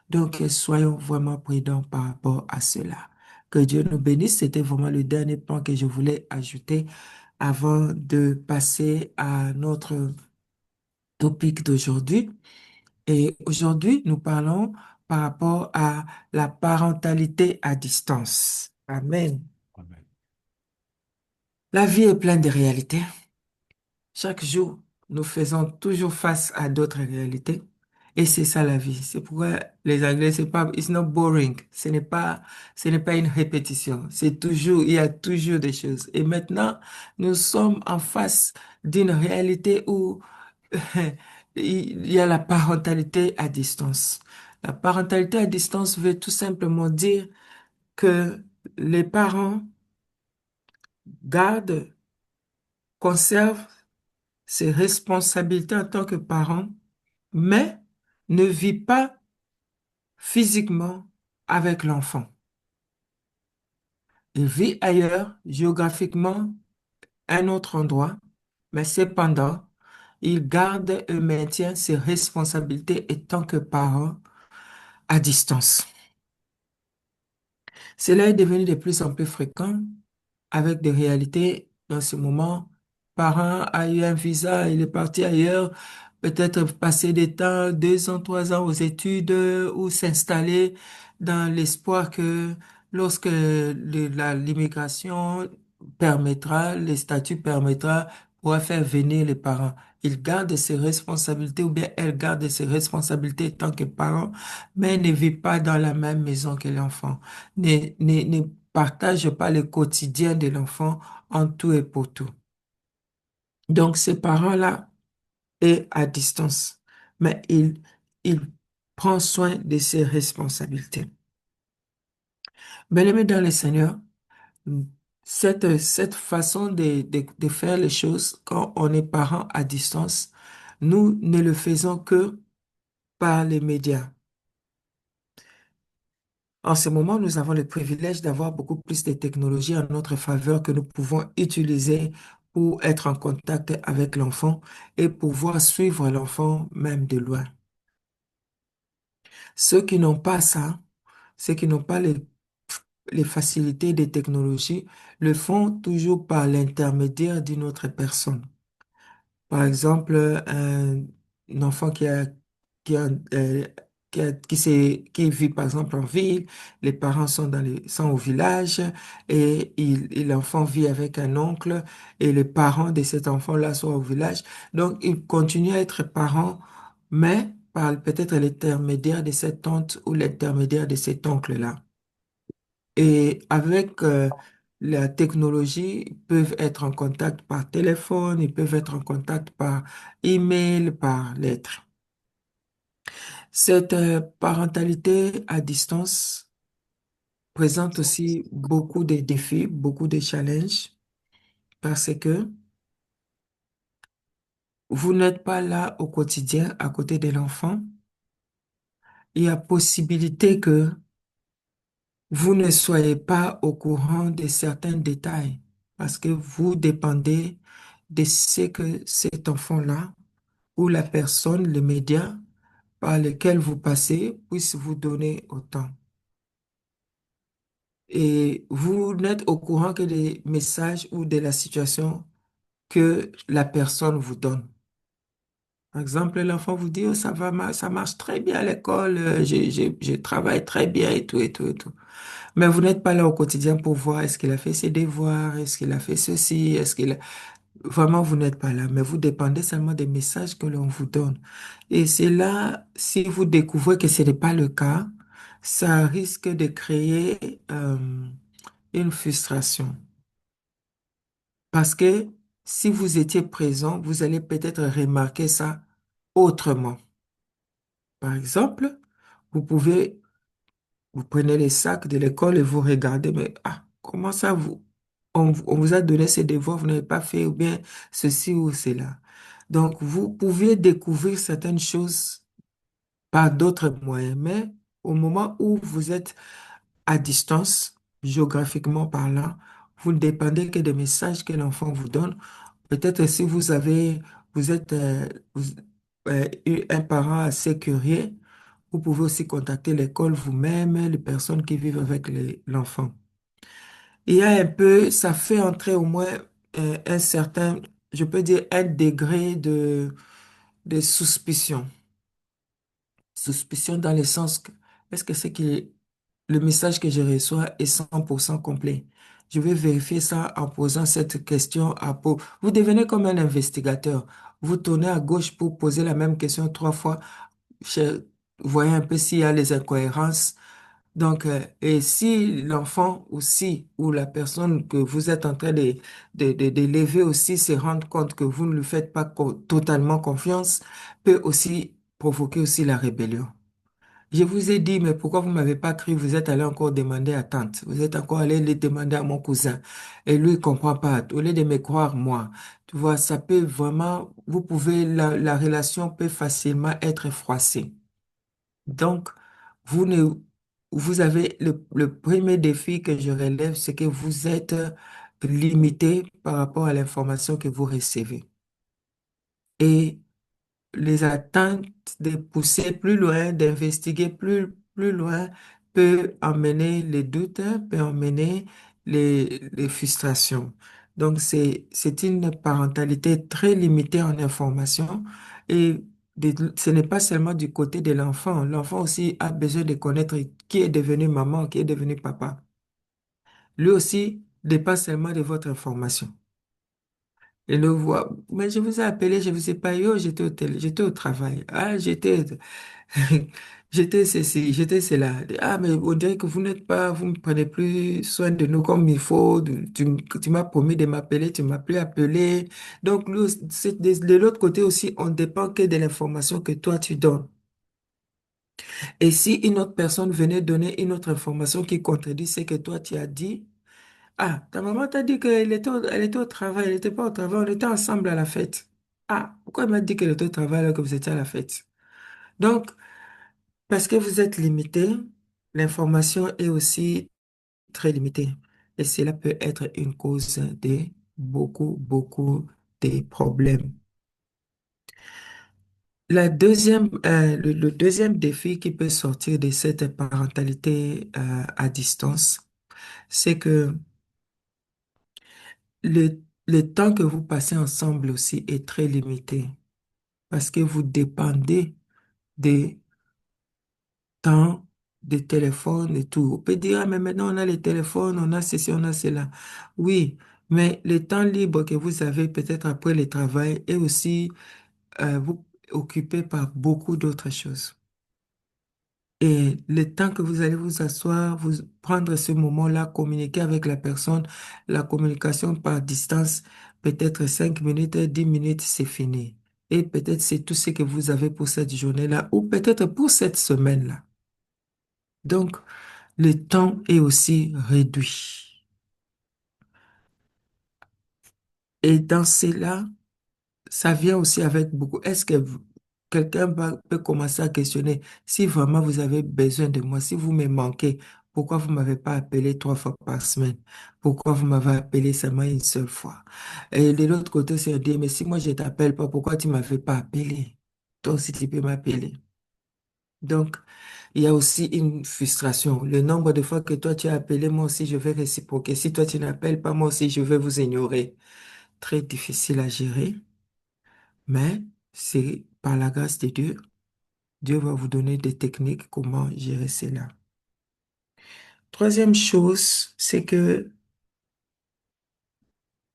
Donc, soyons vraiment prudents par rapport à cela. Que Dieu nous bénisse. C'était vraiment le dernier point que je voulais ajouter avant de passer à notre topic d'aujourd'hui. Et aujourd'hui, nous parlons par rapport à la parentalité à distance. Amen. Amen. La vie est pleine de réalités. Chaque jour, nous faisons toujours face à d'autres réalités. Et c'est ça la vie. C'est pourquoi les Anglais, c'est pas, it's not boring. Ce n'est pas une répétition. C'est toujours, il y a toujours des choses. Et maintenant, nous sommes en face d'une réalité où il y a la parentalité à distance. La parentalité à distance veut tout simplement dire que les parents gardent, conservent ses responsabilités en tant que parents, mais ne vit pas physiquement avec l'enfant. Il vit ailleurs, géographiquement, un autre endroit, mais cependant, il garde et maintient ses responsabilités en tant que parent à distance. Cela est devenu de plus en plus fréquent avec des réalités dans ce moment. Parent a eu un visa, il est parti ailleurs, peut-être passer des temps, 2 ans, 3 ans aux études ou s'installer dans l'espoir que lorsque l'immigration permettra, les statuts permettra, pourra faire venir les parents. Il garde ses responsabilités ou bien elle garde ses responsabilités en tant que parent, mais ne vit pas dans la même maison que l'enfant. Ne partage pas le quotidien de l'enfant en tout et pour tout. Donc, ces parents-là est à distance, mais il prend soin de ses responsabilités. Bien-aimés dans le Seigneur, cette façon de faire les choses quand on est parent à distance, nous ne le faisons que par les médias. En ce moment, nous avons le privilège d'avoir beaucoup plus de technologies en notre faveur que nous pouvons utiliser pour être en contact avec l'enfant et pouvoir suivre l'enfant même de loin. Ceux qui n'ont pas ça, ceux qui n'ont pas les facilités des technologies, le font toujours par l'intermédiaire d'une autre personne. Par exemple, un enfant qui a, euh, qui vit par exemple en ville, les parents sont au village et l'enfant vit avec un oncle et les parents de cet enfant-là sont au village. Donc, il continue à être parent, mais par peut-être l'intermédiaire de cette tante ou l'intermédiaire de cet oncle-là. Et avec la technologie, ils peuvent être en contact par téléphone, ils peuvent être en contact par email, par lettre. Cette parentalité à distance présente aussi beaucoup de défis, beaucoup de challenges, parce que vous n'êtes pas là au quotidien à côté de l'enfant. Il y a possibilité que vous ne soyez pas au courant de certains détails parce que vous dépendez de ce que cet enfant-là ou la personne, le média par lequel vous passez puisse vous donner autant. Et vous n'êtes au courant que des messages ou de la situation que la personne vous donne. Par exemple, l'enfant vous dit, oh, ça va, ça marche très bien à l'école, je travaille très bien et tout, et tout, et tout. Mais vous n'êtes pas là au quotidien pour voir est-ce qu'il a fait ses devoirs, est-ce qu'il a fait ceci, est-ce qu'il a... Vraiment, vous n'êtes pas là, mais vous dépendez seulement des messages que l'on vous donne. Et c'est là, si vous découvrez que ce n'est pas le cas, ça risque de créer une frustration. Parce que si vous étiez présent, vous allez peut-être remarquer ça autrement. Par exemple, vous pouvez vous prenez les sacs de l'école et vous regardez, mais ah, comment ça on vous a donné ces devoirs, vous n'avez pas fait ou bien ceci ou cela. Donc, vous pouvez découvrir certaines choses par d'autres moyens, mais au moment où vous êtes à distance, géographiquement parlant, vous ne dépendez que des messages que l'enfant vous donne. Peut-être si vous êtes un parent assez curieux, vous pouvez aussi contacter l'école vous-même, les personnes qui vivent avec l'enfant. Il y a un peu, ça fait entrer au moins un certain, je peux dire, un degré de suspicion. Suspicion dans le sens que, est-ce que c'est que le message que je reçois est 100% complet? Je vais vérifier ça en posant cette question à Pau. Vous devenez comme un investigateur. Vous tournez à gauche pour poser la même question 3 fois. Voyez un peu s'il y a les incohérences. Donc, et si l'enfant aussi, ou la personne que vous êtes en train d'élever aussi se rend compte que vous ne lui faites pas totalement confiance, peut aussi provoquer aussi la rébellion. Je vous ai dit, mais pourquoi vous m'avez pas cru? Vous êtes allé encore demander à tante. Vous êtes encore allé le demander à mon cousin. Et lui, il comprend pas. Au lieu de me croire, moi. Tu vois, ça peut vraiment, la relation peut facilement être froissée. Donc, vous ne, vous avez le premier défi que je relève, c'est que vous êtes limité par rapport à l'information que vous recevez. Et les attentes de pousser plus loin, d'investiguer plus loin, peut emmener les doutes, hein, peut emmener les frustrations. Donc, c'est une parentalité très limitée en information et ce n'est pas seulement du côté de l'enfant. L'enfant aussi a besoin de connaître qui est devenu maman, qui est devenu papa. Lui aussi dépend seulement de votre information. Et le voit, mais je vous ai appelé, je vous ai pas eu, oh, j'étais au travail. Ah, j'étais ceci, j'étais cela. Ah, mais on dirait que vous n'êtes pas, vous ne prenez plus soin de nous comme il faut. Tu m'as promis de m'appeler, tu m'as plus appelé. Donc, nous, de l'autre côté aussi, on dépend que de l'information que toi tu donnes. Et si une autre personne venait donner une autre information qui contredit ce que toi tu as dit, ah, ta maman t'a dit elle était au travail, elle n'était pas au travail, on était ensemble à la fête. Ah, pourquoi elle m'a dit qu'elle était au travail alors que vous étiez à la fête? Donc, parce que vous êtes limité, l'information est aussi très limitée. Et cela peut être une cause de beaucoup de problèmes. Le deuxième défi qui peut sortir de cette parentalité à distance, c'est que le temps que vous passez ensemble aussi est très limité parce que vous dépendez des temps, des téléphones et tout. On peut dire, ah, mais maintenant on a les téléphones, on a ceci, on a cela. Oui, mais le temps libre que vous avez peut-être après le travail est aussi vous occupé par beaucoup d'autres choses. Et le temps que vous allez vous asseoir, vous prendre ce moment-là, communiquer avec la personne, la communication par distance, peut-être 5 minutes, 10 minutes, c'est fini. Et peut-être c'est tout ce que vous avez pour cette journée-là, ou peut-être pour cette semaine-là. Donc, le temps est aussi réduit. Et dans cela, ça vient aussi avec beaucoup. Est-ce que quelqu'un peut commencer à questionner si vraiment vous avez besoin de moi, si vous me manquez, pourquoi vous m'avez pas appelé 3 fois par semaine? Pourquoi vous m'avez appelé seulement une seule fois? Et de l'autre côté, c'est dire, mais si moi je t'appelle pas, pourquoi tu m'avais pas appelé? Toi aussi, tu peux m'appeler. Donc, il y a aussi une frustration. Le nombre de fois que toi tu as appelé, moi aussi je vais réciproquer. Si toi tu n'appelles pas, moi aussi je vais vous ignorer. Très difficile à gérer, mais c'est par la grâce de Dieu. Dieu va vous donner des techniques comment gérer cela. Troisième chose, c'est que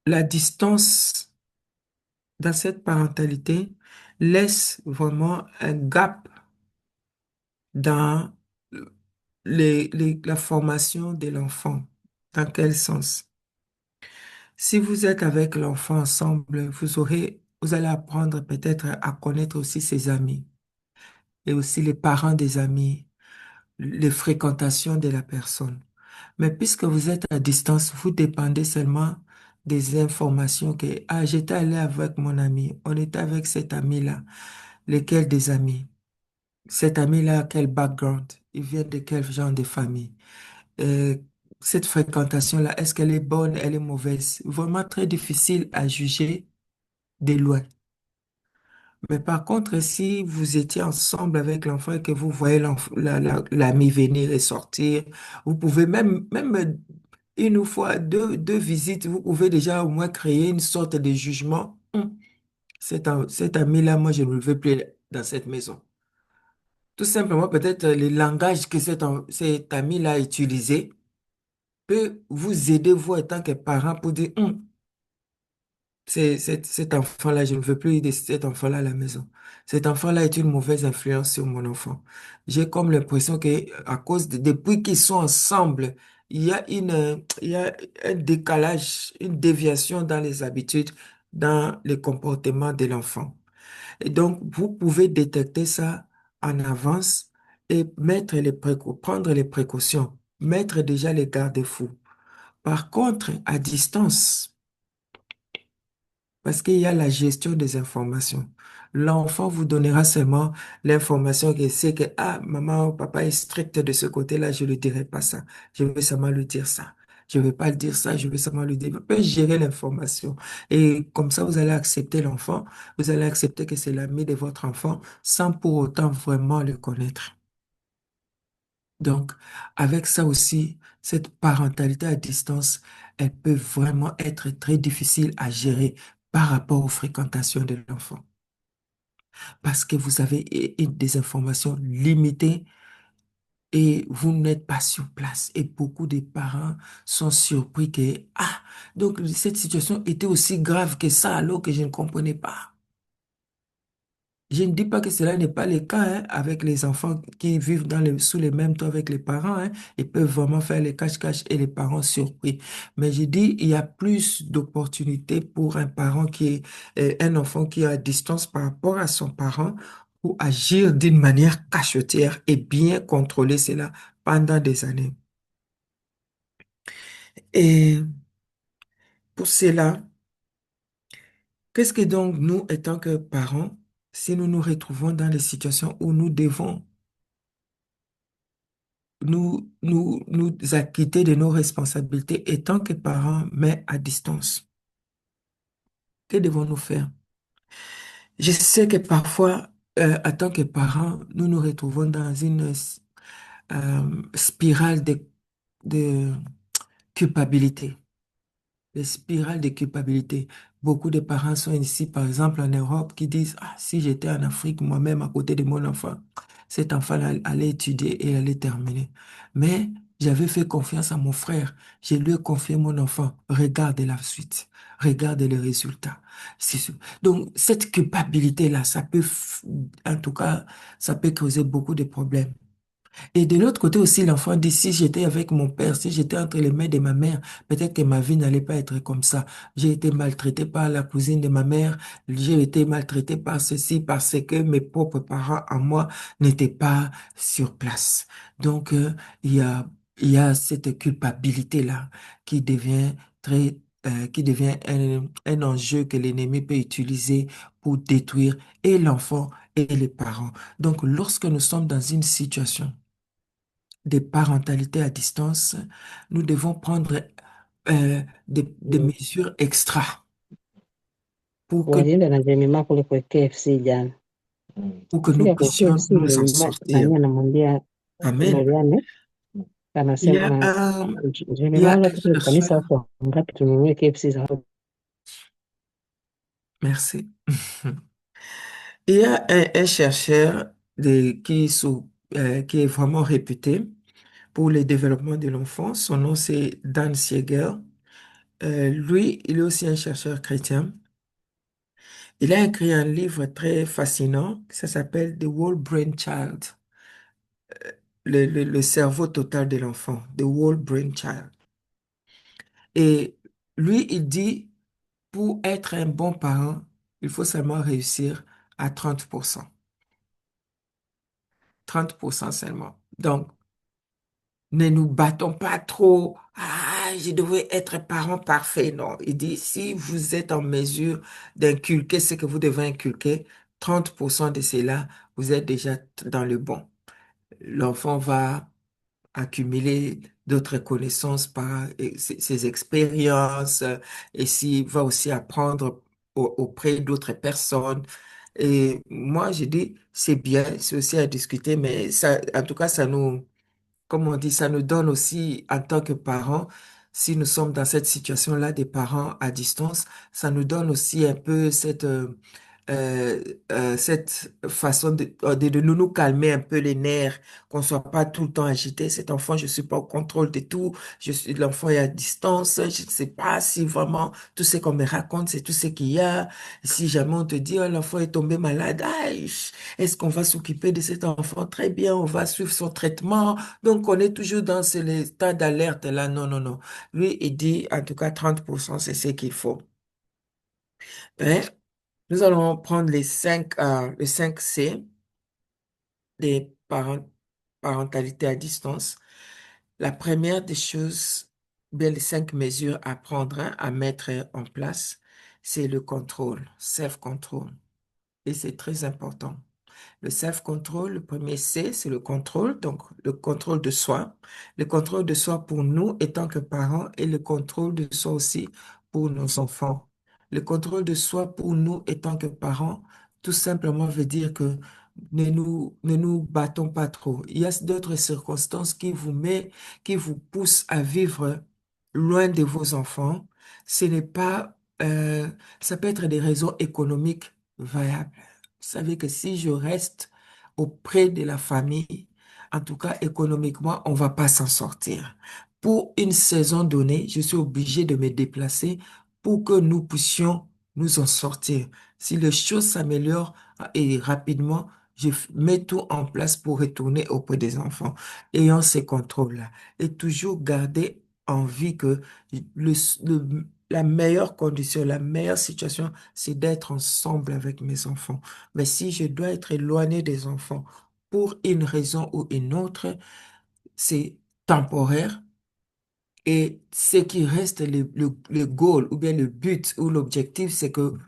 la distance dans cette parentalité laisse vraiment un gap dans la formation de l'enfant. Dans quel sens? Si vous êtes avec l'enfant ensemble, vous allez apprendre peut-être à connaître aussi ses amis et aussi les parents des amis, les fréquentations de la personne. Mais puisque vous êtes à distance, vous dépendez seulement des informations que, ah, j'étais allé avec mon ami, on était avec cet ami-là, lesquels des amis? Cet ami-là, quel background? Il vient de quel genre de famille? Euh, cette fréquentation-là, est-ce qu'elle est bonne, elle est mauvaise? Vraiment très difficile à juger de loin. Mais par contre, si vous étiez ensemble avec l'enfant et que vous voyez l'ami venir et sortir, vous pouvez même une fois, deux visites, vous pouvez déjà au moins créer une sorte de jugement. Cet ami-là, moi, je ne le veux plus dans cette maison. Tout simplement, peut-être le langage que cet ami-là a utilisé peut vous aider, vous, en tant que parent, pour dire, cet enfant-là, je ne veux plus de cet enfant-là à la maison. Cet enfant-là est une mauvaise influence sur mon enfant. J'ai comme l'impression que à cause depuis qu'ils sont ensemble, il y a un décalage, une déviation dans les habitudes, dans les comportements de l'enfant. Et donc, vous pouvez détecter ça en avance et prendre les précautions, mettre déjà les garde-fous. Par contre, à distance, parce qu'il y a la gestion des informations. L'enfant vous donnera seulement l'information qu'il sait que, ah, maman ou papa est strict de ce côté-là, je ne lui dirai pas ça. Je veux seulement lui dire ça. Je ne veux pas lui dire ça, je veux seulement lui dire. Il peut gérer l'information. Et comme ça, vous allez accepter l'enfant. Vous allez accepter que c'est l'ami de votre enfant sans pour autant vraiment le connaître. Donc, avec ça aussi, cette parentalité à distance, elle peut vraiment être très difficile à gérer par rapport aux fréquentations de l'enfant. Parce que vous avez des informations limitées et vous n'êtes pas sur place. Et beaucoup de parents sont surpris que, ah, donc cette situation était aussi grave que ça alors que je ne comprenais pas. Je ne dis pas que cela n'est pas le cas hein, avec les enfants qui vivent sous les mêmes toits avec les parents. Hein. Ils peuvent vraiment faire les cache-cache et les parents surpris. Mais je dis, il y a plus d'opportunités pour un parent un enfant qui est à distance par rapport à son parent pour agir d'une manière cachetière et bien contrôler cela pendant des années. Et pour cela, qu'est-ce que donc nous, étant que parents, si nous nous retrouvons dans des situations où nous devons nous acquitter de nos responsabilités étant que parents, mais à distance. Que devons-nous faire? Je sais que parfois, en tant que parents, nous nous retrouvons dans une spirale de culpabilité. Les spirales de culpabilité. Beaucoup de parents sont ici, par exemple en Europe, qui disent, ah, si j'étais en Afrique, moi-même, à côté de mon enfant, cet enfant allait étudier et allait terminer. Mais j'avais fait confiance à mon frère. Je lui ai confié mon enfant. Regarde la suite. Regarde les résultats. Donc, cette culpabilité-là, en tout cas, ça peut causer beaucoup de problèmes. Et de l'autre côté aussi, l'enfant dit, si j'étais avec mon père, si j'étais entre les mains de ma mère, peut-être que ma vie n'allait pas être comme ça. J'ai été maltraité par la cousine de ma mère, j'ai été maltraité par ceci parce que mes propres parents à moi n'étaient pas sur place. Donc, il y a cette culpabilité-là qui devient qui devient un enjeu que l'ennemi peut utiliser pour détruire et l'enfant et les parents. Donc, lorsque nous sommes dans une situation des parentalités à distance, nous devons prendre des Mm. mesures extra pour que, Walienda na Jemima kule kwa KFC jana. pour que nous Kufika kwa puissions KFC, nous en Jemima sortir. nani anamwambia Amen. Loriane, Il y a anasema un, il y Jemima, a wala un tuko kanisa chercheur, wako ngapi tununue KFC za merci. Il y a un chercheur qui est vraiment réputé pour le développement de l'enfant. Son nom, c'est Dan Siegel. Lui, il est aussi un chercheur chrétien. Il a écrit un livre très fascinant, ça s'appelle The Whole Brain Child, le cerveau total de l'enfant, The Whole Brain Child. Et lui, il dit, pour être un bon parent, il faut seulement réussir à 30%. 30% seulement. Donc, ne nous battons pas trop. Ah, je devrais être parent parfait. Non, il dit, si vous êtes en mesure d'inculquer ce que vous devez inculquer, 30% de cela, vous êtes déjà dans le bon. L'enfant va accumuler d'autres connaissances par ses expériences et s'il va aussi apprendre auprès d'autres personnes. Et moi, je dis, c'est bien, c'est aussi à discuter, mais ça, en tout cas, ça nous, comme on dit, ça nous donne aussi, en tant que parents, si nous sommes dans cette situation-là, des parents à distance, ça nous donne aussi un peu euh, cette façon de nous calmer un peu les nerfs, qu'on soit pas tout le temps agité. Cet enfant, je suis pas au contrôle de tout. L'enfant est à distance. Je ne sais pas si vraiment tout ce qu'on me raconte, c'est tout ce qu'il y a. Si jamais on te dit, oh, l'enfant est tombé malade, aïe, est-ce qu'on va s'occuper de cet enfant? Très bien, on va suivre son traitement. Donc, on est toujours dans l'état d'alerte là. Non, non, non. Lui, il dit, en tout cas, 30%, c'est ce qu'il faut. Hein? Nous allons prendre les 5 C des parentalité à distance. La première des choses, bien les 5 mesures à prendre, hein, à mettre en place, c'est le contrôle, self-control. Et c'est très important. Le self-control, le premier C, c'est le contrôle, donc le contrôle de soi. Le contrôle de soi pour nous étant que parents et le contrôle de soi aussi pour nos enfants. Le contrôle de soi pour nous étant que parents, tout simplement veut dire que ne nous battons pas trop. Il y a d'autres circonstances qui vous poussent à vivre loin de vos enfants. Ce n'est pas, ça peut être des raisons économiques vallables. Vous savez que si je reste auprès de la famille, en tout cas économiquement, on va pas s'en sortir. Pour une saison donnée, je suis obligé de me déplacer pour que nous puissions nous en sortir. Si les choses s'améliorent et rapidement, mets tout en place pour retourner auprès des enfants. Ayant ces contrôles-là. Et toujours garder en vie que le, la meilleure condition, la meilleure situation, c'est d'être ensemble avec mes enfants. Mais si je dois être éloigné des enfants pour une raison ou une autre, c'est temporaire. Et ce qui reste le goal ou bien le but ou l'objectif, c'est que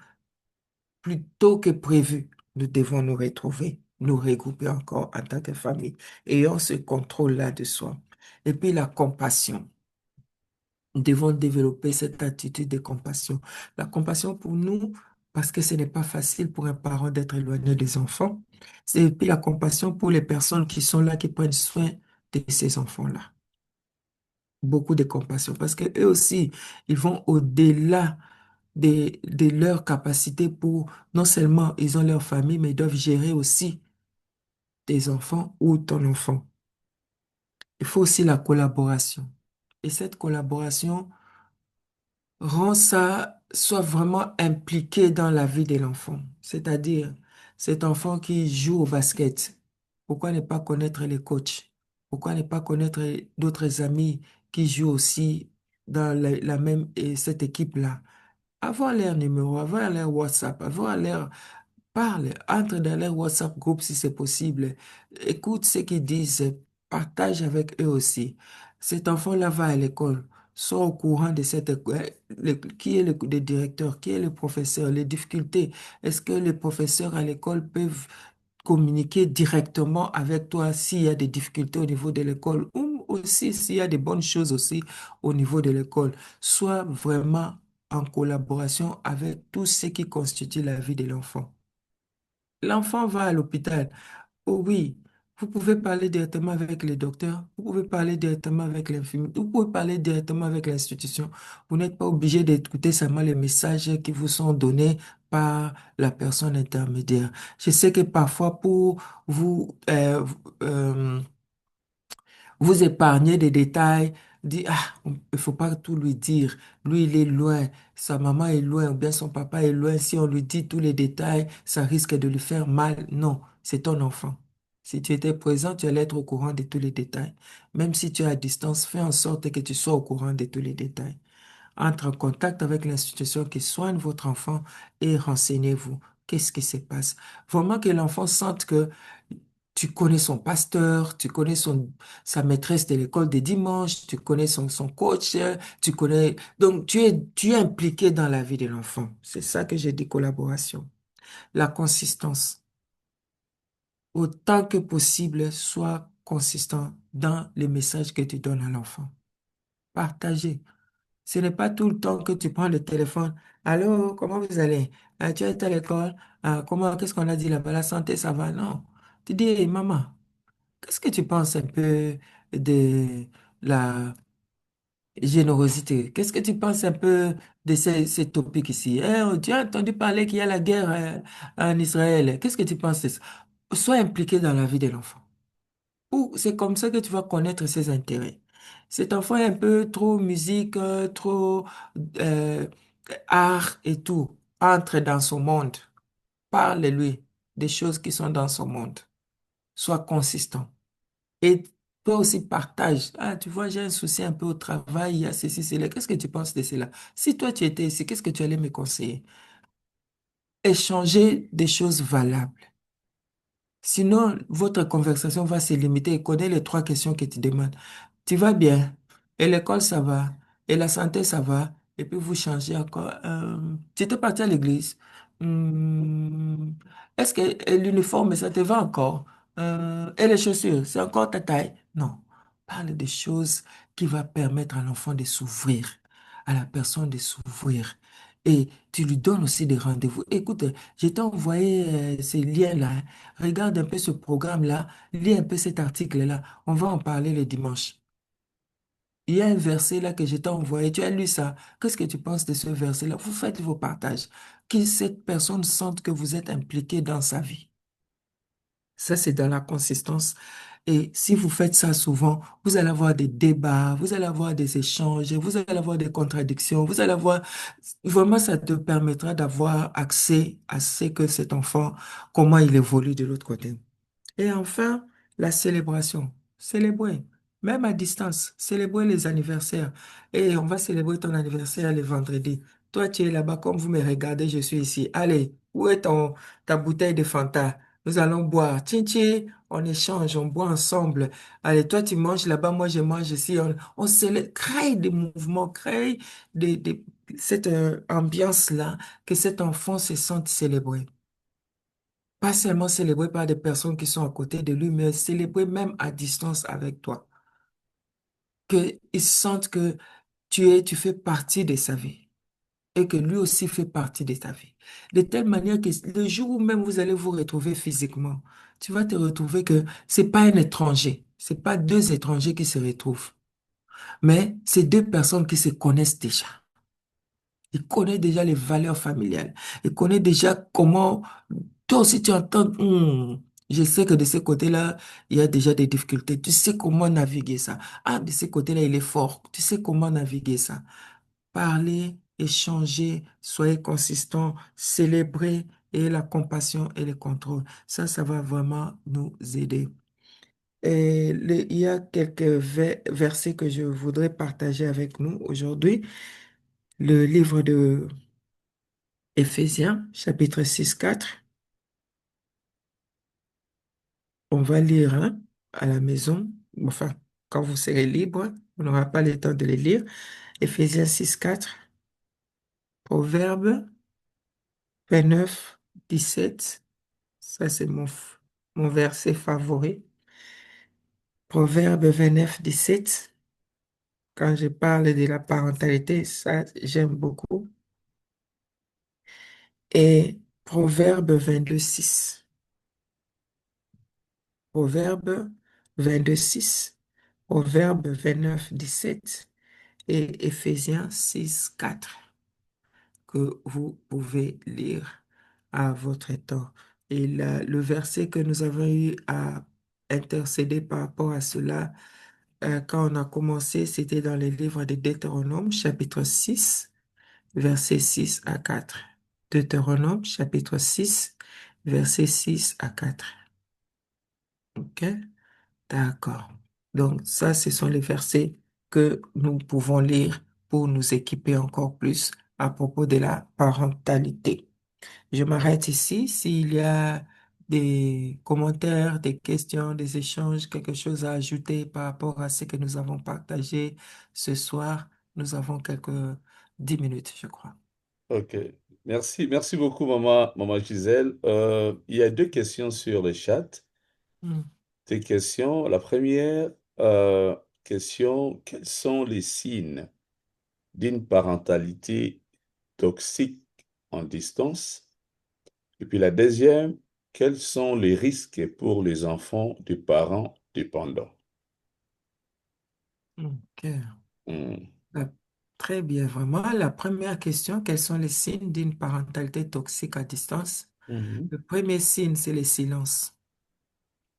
plus tôt que prévu, nous devons nous retrouver, nous regrouper encore en tant que famille. Ayons ce contrôle-là de soi. Et puis la compassion. Nous devons développer cette attitude de compassion. La compassion pour nous, parce que ce n'est pas facile pour un parent d'être éloigné des enfants. Et puis la compassion pour les personnes qui sont là, qui prennent soin de ces enfants-là. Beaucoup de compassion, parce que eux aussi, ils vont au-delà de leur capacité pour, non seulement ils ont leur famille, mais ils doivent gérer aussi tes enfants ou ton enfant. Il faut aussi la collaboration. Et cette collaboration rend ça soit vraiment impliqué dans la vie de l'enfant. C'est-à-dire, cet enfant qui joue au basket, pourquoi ne pas connaître les coachs? Pourquoi ne pas connaître d'autres amis qui jouent aussi dans la même, et cette équipe-là? Avoir leur numéro, avoir leur WhatsApp, avoir leur parle, entre dans leur WhatsApp groupe si c'est possible. Écoute ce qu'ils disent, partage avec eux aussi. Cet enfant-là va à l'école, sois au courant de cette école. Qui est le directeur, qui est le professeur, les difficultés. Est-ce que les professeurs à l'école peuvent communiquer directement avec toi s'il y a des difficultés au niveau de l'école ou aussi s'il y a des bonnes choses aussi au niveau de l'école. Sois vraiment en collaboration avec tout ce qui constitue la vie de l'enfant. L'enfant va à l'hôpital. Oh oui, vous pouvez parler directement avec les docteurs, vous pouvez parler directement avec l'infirmier, vous pouvez parler directement avec l'institution. Vous n'êtes pas obligé d'écouter seulement les messages qui vous sont donnés par la personne intermédiaire. Je sais que parfois pour vous, vous épargnez des détails, dit, ah, il faut pas tout lui dire. Lui, il est loin, sa maman est loin, ou bien son papa est loin. Si on lui dit tous les détails, ça risque de lui faire mal. Non, c'est ton enfant. Si tu étais présent, tu allais être au courant de tous les détails. Même si tu es à distance, fais en sorte que tu sois au courant de tous les détails. Entre en contact avec l'institution qui soigne votre enfant et renseignez-vous. Qu'est-ce qui se passe? Vraiment que l'enfant sente que tu connais son pasteur, tu connais sa maîtresse de l'école des dimanches, tu connais son coach, tu connais... Donc, tu es impliqué dans la vie de l'enfant. C'est ça que j'ai dit, collaboration. La consistance. Autant que possible, sois consistant dans les messages que tu donnes à l'enfant. Partagez. Ce n'est pas tout le temps que tu prends le téléphone. Allô, comment vous allez? Tu es à l'école? Qu'est-ce qu'on a dit là-bas? La santé, ça va? Non. Tu dis, hey, maman, qu'est-ce que tu penses un peu de la générosité? Qu'est-ce que tu penses un peu de ces topics ici? Tu as entendu parler qu'il y a la guerre en Israël. Qu'est-ce que tu penses de ça? Sois impliqué dans la vie de l'enfant. Ou c'est comme ça que tu vas connaître ses intérêts. Cet enfant est un peu trop musique, trop euh, art et tout. Entre dans son monde. Parle-lui des choses qui sont dans son monde. Sois consistant. Et toi aussi partage. Ah, tu vois, j'ai un souci un peu au travail, il y a ceci, cela. Qu'est-ce que tu penses de cela? Si toi tu étais ici, qu'est-ce que tu allais me conseiller? Échanger des choses valables. Sinon, votre conversation va se limiter et connaît les trois questions que tu demandes. Tu vas bien? Et l'école, ça va? Et la santé, ça va? Et puis vous changez encore. Tu étais parti à l'église. Hmm, est-ce que l'uniforme, ça te va encore? Et les chaussures, c'est encore ta taille? Non. Parle des choses qui vont permettre à l'enfant de s'ouvrir, à la personne de s'ouvrir. Et tu lui donnes aussi des rendez-vous. Écoute, je t'ai envoyé ces liens-là. Regarde un peu ce programme-là, lis un peu cet article-là. On va en parler le dimanche. Il y a un verset là que je t'ai envoyé. Tu as lu ça. Qu'est-ce que tu penses de ce verset-là? Vous faites vos partages. Que cette personne sente que vous êtes impliqué dans sa vie. Ça, c'est dans la consistance. Et si vous faites ça souvent, vous allez avoir des débats, vous allez avoir des échanges, vous allez avoir des contradictions, vous allez avoir... Vraiment, ça te permettra d'avoir accès à ce que cet enfant, comment il évolue de l'autre côté. Et enfin, la célébration. Célébrer, même à distance, célébrer les anniversaires. Et on va célébrer ton anniversaire le vendredi. Toi, tu es là-bas, comme vous me regardez, je suis ici. Allez, où est ta bouteille de Fanta? Nous allons boire. Tiens, tiens, on échange, on boit ensemble. Allez, toi, tu manges là-bas, moi, je mange ici. On célèbre, crée des mouvements, crée cette ambiance-là, que cet enfant se sente célébré. Pas seulement célébré par des personnes qui sont à côté de lui, mais célébré même à distance avec toi. Qu'il sente que tu fais partie de sa vie et que lui aussi fait partie de ta vie. De telle manière que le jour où même vous allez vous retrouver physiquement, tu vas te retrouver que c'est pas un étranger, c'est pas deux étrangers qui se retrouvent, mais c'est deux personnes qui se connaissent déjà. Il connaît déjà les valeurs familiales. Il connaît déjà comment, toi aussi tu entends, je sais que de ce côté-là, il y a déjà des difficultés. Tu sais comment naviguer ça. Ah, de ce côté-là, il est fort. Tu sais comment naviguer ça. Parler, échanger, soyez consistants, célébrer et la compassion et le contrôle. Ça va vraiment nous aider. Et il y a quelques versets que je voudrais partager avec nous aujourd'hui. Le livre de Éphésiens, chapitre 6 4. On va lire hein, à la maison. Enfin, quand vous serez libre, on n'aura pas le temps de les lire. Éphésiens 6 4. Proverbe 29 17. Ça, c'est mon verset favori. Proverbe 29 17. Quand je parle de la parentalité, ça, j'aime beaucoup. Et Proverbe 22 6. Proverbe 22 6. Proverbe 29 17. Et Éphésiens 6 4 que vous pouvez lire à votre temps. Et le verset que nous avons eu à intercéder par rapport à cela, quand on a commencé, c'était dans le livre de Deutéronome, chapitre 6 versets 6 à 4. Deutéronome, chapitre 6 versets 6 à 4. OK? D'accord. Donc, ça, ce sont les versets que nous pouvons lire pour nous équiper encore plus à propos de la parentalité. Je m'arrête ici. S'il y a des commentaires, des questions, des échanges, quelque chose à ajouter par rapport à ce que nous avons partagé ce soir, nous avons quelques 10 minutes, je crois. OK. Merci beaucoup, maman Gisèle. Il y a deux questions sur le chat. Hmm. Deux questions. La première question, quels sont les signes d'une parentalité toxique en distance? Et puis la deuxième, quels sont les risques pour les enfants de parents dépendants? Ok. Hmm. Euh, Très bien, vraiment. La première question, quels sont les signes d'une parentalité toxique à distance? Mhm. Le premier signe, c'est le silence.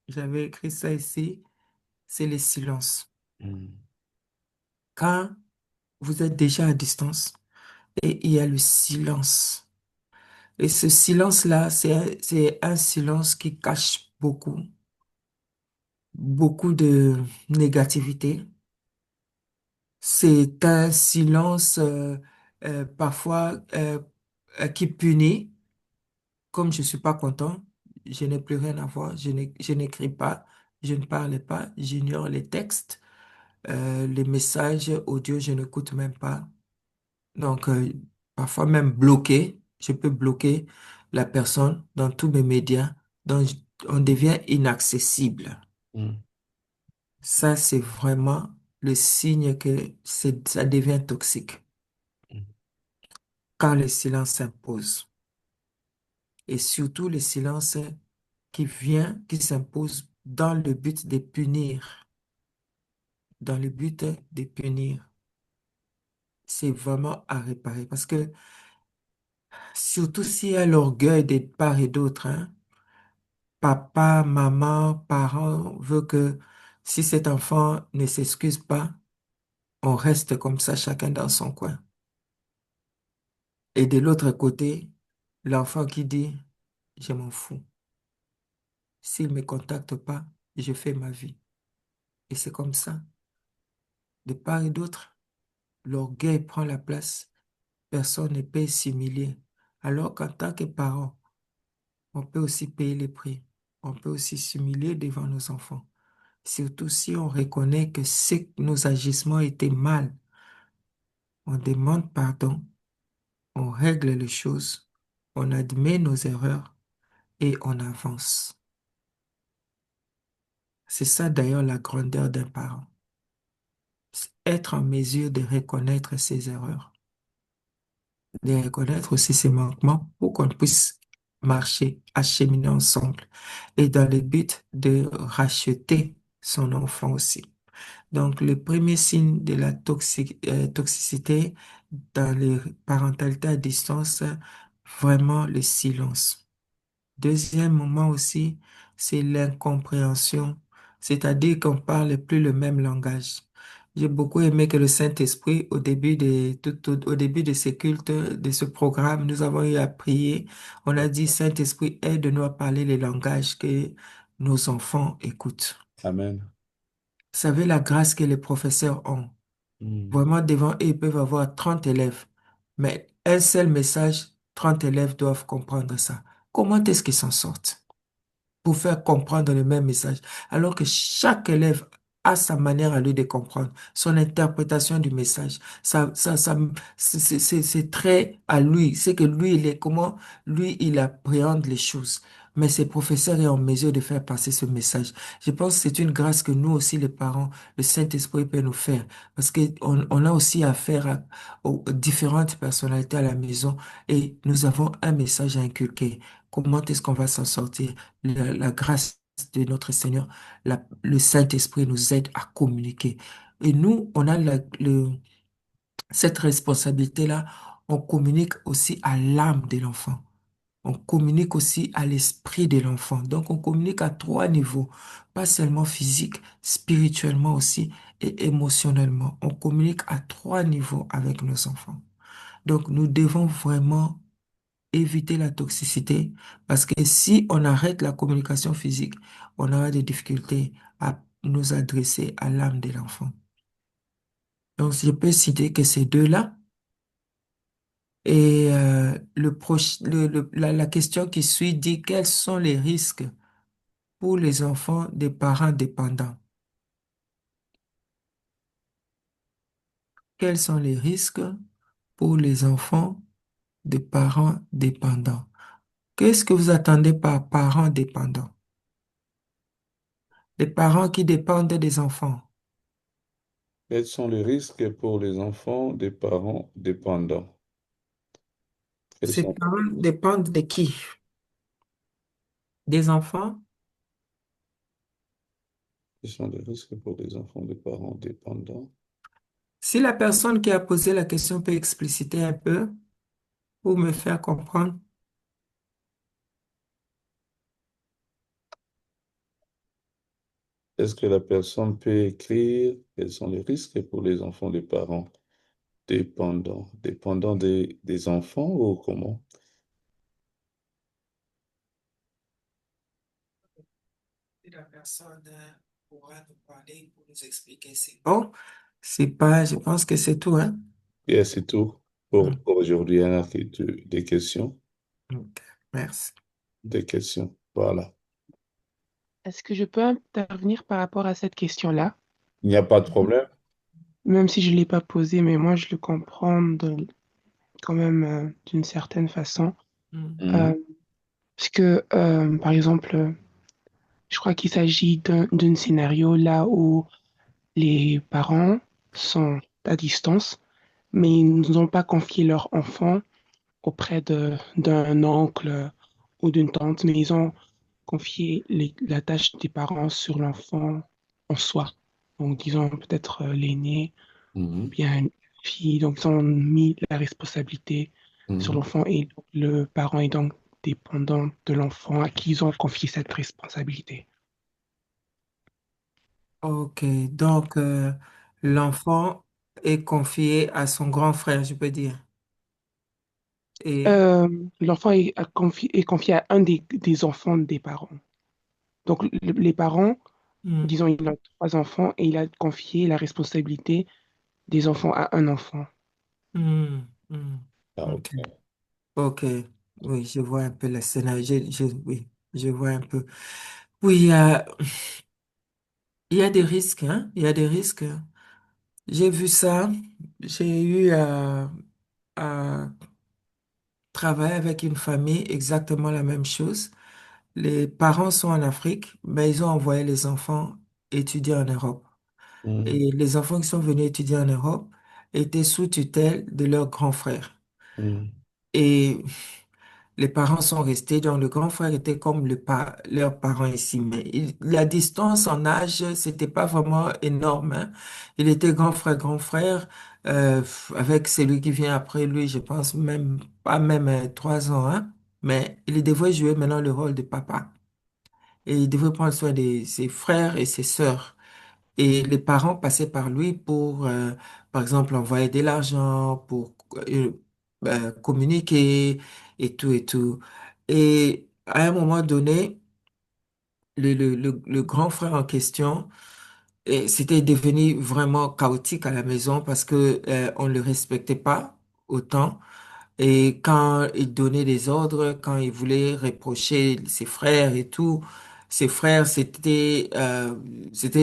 J'avais écrit ça ici, c'est le silence. Mhm. Quand vous êtes déjà à distance et il y a le silence. Et ce silence-là, c'est un silence qui cache beaucoup, beaucoup de négativité. C'est un silence parfois qui punit. Comme je suis pas content, je n'ai plus rien à voir, je n'écris pas, je ne parle pas, j'ignore les textes, les messages audio, je n'écoute même pas. Donc, parfois même bloqué, je peux bloquer la personne dans tous mes médias, donc on devient inaccessible. Mhm. Ça, c'est vraiment le signe que ça devient toxique quand le silence s'impose. Et surtout le silence qui s'impose dans le but de punir, dans le but de punir. C'est vraiment à réparer parce que surtout s'il y a l'orgueil de part et d'autre, hein, papa, maman, parents veut que si cet enfant ne s'excuse pas, on reste comme ça, chacun dans son coin. Et de l'autre côté, l'enfant qui dit, je m'en fous. S'il ne me contacte pas, je fais ma vie. Et c'est comme ça, de part et d'autre, l'orgueil prend la place. Personne ne peut s'humilier. Alors qu'en tant que parent, on peut aussi payer les prix. On peut aussi s'humilier devant nos enfants. Surtout si on reconnaît que nos agissements étaient mal. On demande pardon, on règle les choses, on admet nos erreurs et on avance. C'est ça d'ailleurs la grandeur d'un parent. C'est être en mesure de reconnaître ses erreurs, de reconnaître aussi ses manquements pour qu'on puisse marcher, acheminer ensemble et dans le but de racheter son enfant aussi. Donc, le premier signe de la toxicité dans les parentalités à distance, vraiment le silence. Deuxième moment aussi, c'est l'incompréhension, c'est-à-dire qu'on parle plus le même langage. J'ai beaucoup aimé que le Saint-Esprit, au début de ce cultes, de ce programme, nous avons eu à prier. On a dit, Saint-Esprit, aide-nous à parler les langages que nos enfants écoutent. Amen. Vous savez la grâce que les professeurs ont. Mhm. Vraiment, devant eux, ils peuvent avoir 30 élèves, mais un seul message, 30 élèves doivent comprendre ça. Comment est-ce qu'ils s'en sortent pour faire comprendre le même message, alors que chaque élève a sa manière à lui de comprendre, son interprétation du message. C'est très à lui. C'est que lui, comment lui, il appréhende les choses. Mais ses professeurs sont en mesure de faire passer ce message. Je pense que c'est une grâce que nous aussi, les parents, le Saint-Esprit peut nous faire. Parce que on a aussi affaire aux différentes personnalités à la maison et nous avons un message à inculquer. Comment est-ce qu'on va s'en sortir? La grâce de notre Seigneur, le Saint-Esprit nous aide à communiquer. Et nous, on a cette responsabilité-là. On communique aussi à l'âme de l'enfant. On communique aussi à l'esprit de l'enfant. Donc, on communique à trois niveaux, pas seulement physique, spirituellement aussi et émotionnellement. On communique à trois niveaux avec nos enfants. Donc, nous devons vraiment éviter la toxicité parce que si on arrête la communication physique, on aura des difficultés à nous adresser à l'âme de l'enfant. Donc, je peux citer que ces deux-là. Et la question qui suit dit quels sont les risques pour les enfants des parents dépendants? Quels sont les risques pour les enfants des parents dépendants? Qu'est-ce que vous attendez par parents dépendants? Les parents qui dépendent des enfants. Quels sont les risques pour les enfants des parents dépendants? Quels Ces sont, parents dépendent de qui? Des enfants? quels sont les risques pour les enfants des parents dépendants? Si la personne qui a posé la question peut expliciter un peu pour me faire comprendre. Est-ce que la personne peut écrire quels sont les risques pour les enfants des parents dépendants? Dépendants des enfants ou comment? Si la personne pourra nous parler pour nous expliquer, c'est bon. C'est pas, je pense que c'est tout, hein? Et c'est tout Mm. pour aujourd'hui. Hein, des questions? Ok, merci. Des questions. Voilà. Est-ce que je peux intervenir par rapport à cette question-là? Il n'y a pas de problème? Même si je ne l'ai pas posée, mais moi, je le comprends quand même d'une certaine façon. Mm. Mhm, Euh, Parce que, par exemple, je crois qu'il s'agit d'un scénario là où les parents sont à distance, mais ils ne nous ont pas confié leur enfant auprès d'un oncle ou d'une tante, mais ils ont confié la tâche des parents sur l'enfant en soi. Donc, disons peut-être l'aîné, mhm, bien une fille, donc ils ont mis la responsabilité sur mhm. l'enfant et le parent est donc dépendant de l'enfant à qui ils ont confié cette responsabilité. Ok, donc l'enfant est confié à son grand frère, je peux dire. Et Euh, L'enfant est confié à un des enfants des parents. Donc les parents, mm, disons, il a trois enfants et il a confié la responsabilité des enfants à un enfant. mm, mm. Ah, Ok, ok. ok, oui, je vois un peu le scénario. Oui, je vois un peu. Oui, il y a des risques, hein? Il y a des risques. J'ai vu ça. J'ai eu à travailler avec une famille exactement la même chose. Les parents sont en Afrique, mais ils ont envoyé les enfants étudier en Europe. Mhm, Et les enfants qui sont venus étudier en Europe étaient sous tutelle de leur grand frère. mhm, Et les parents sont restés, donc le grand frère était comme leurs parents ici. Mais la distance en âge, c'était pas vraiment énorme, hein. Il était grand frère, avec celui qui vient après lui, je pense même, pas même 3 ans, hein. Mais il devait jouer maintenant le rôle de papa. Et il devait prendre soin de ses frères et ses sœurs. Et les parents passaient par lui pour, par exemple, envoyer de l'argent, pour communiquer et tout et tout. Et à un moment donné, le grand frère en question, c'était devenu vraiment chaotique à la maison parce que on le respectait pas autant. Et quand il donnait des ordres, quand il voulait reprocher ses frères et tout, ses frères, c'était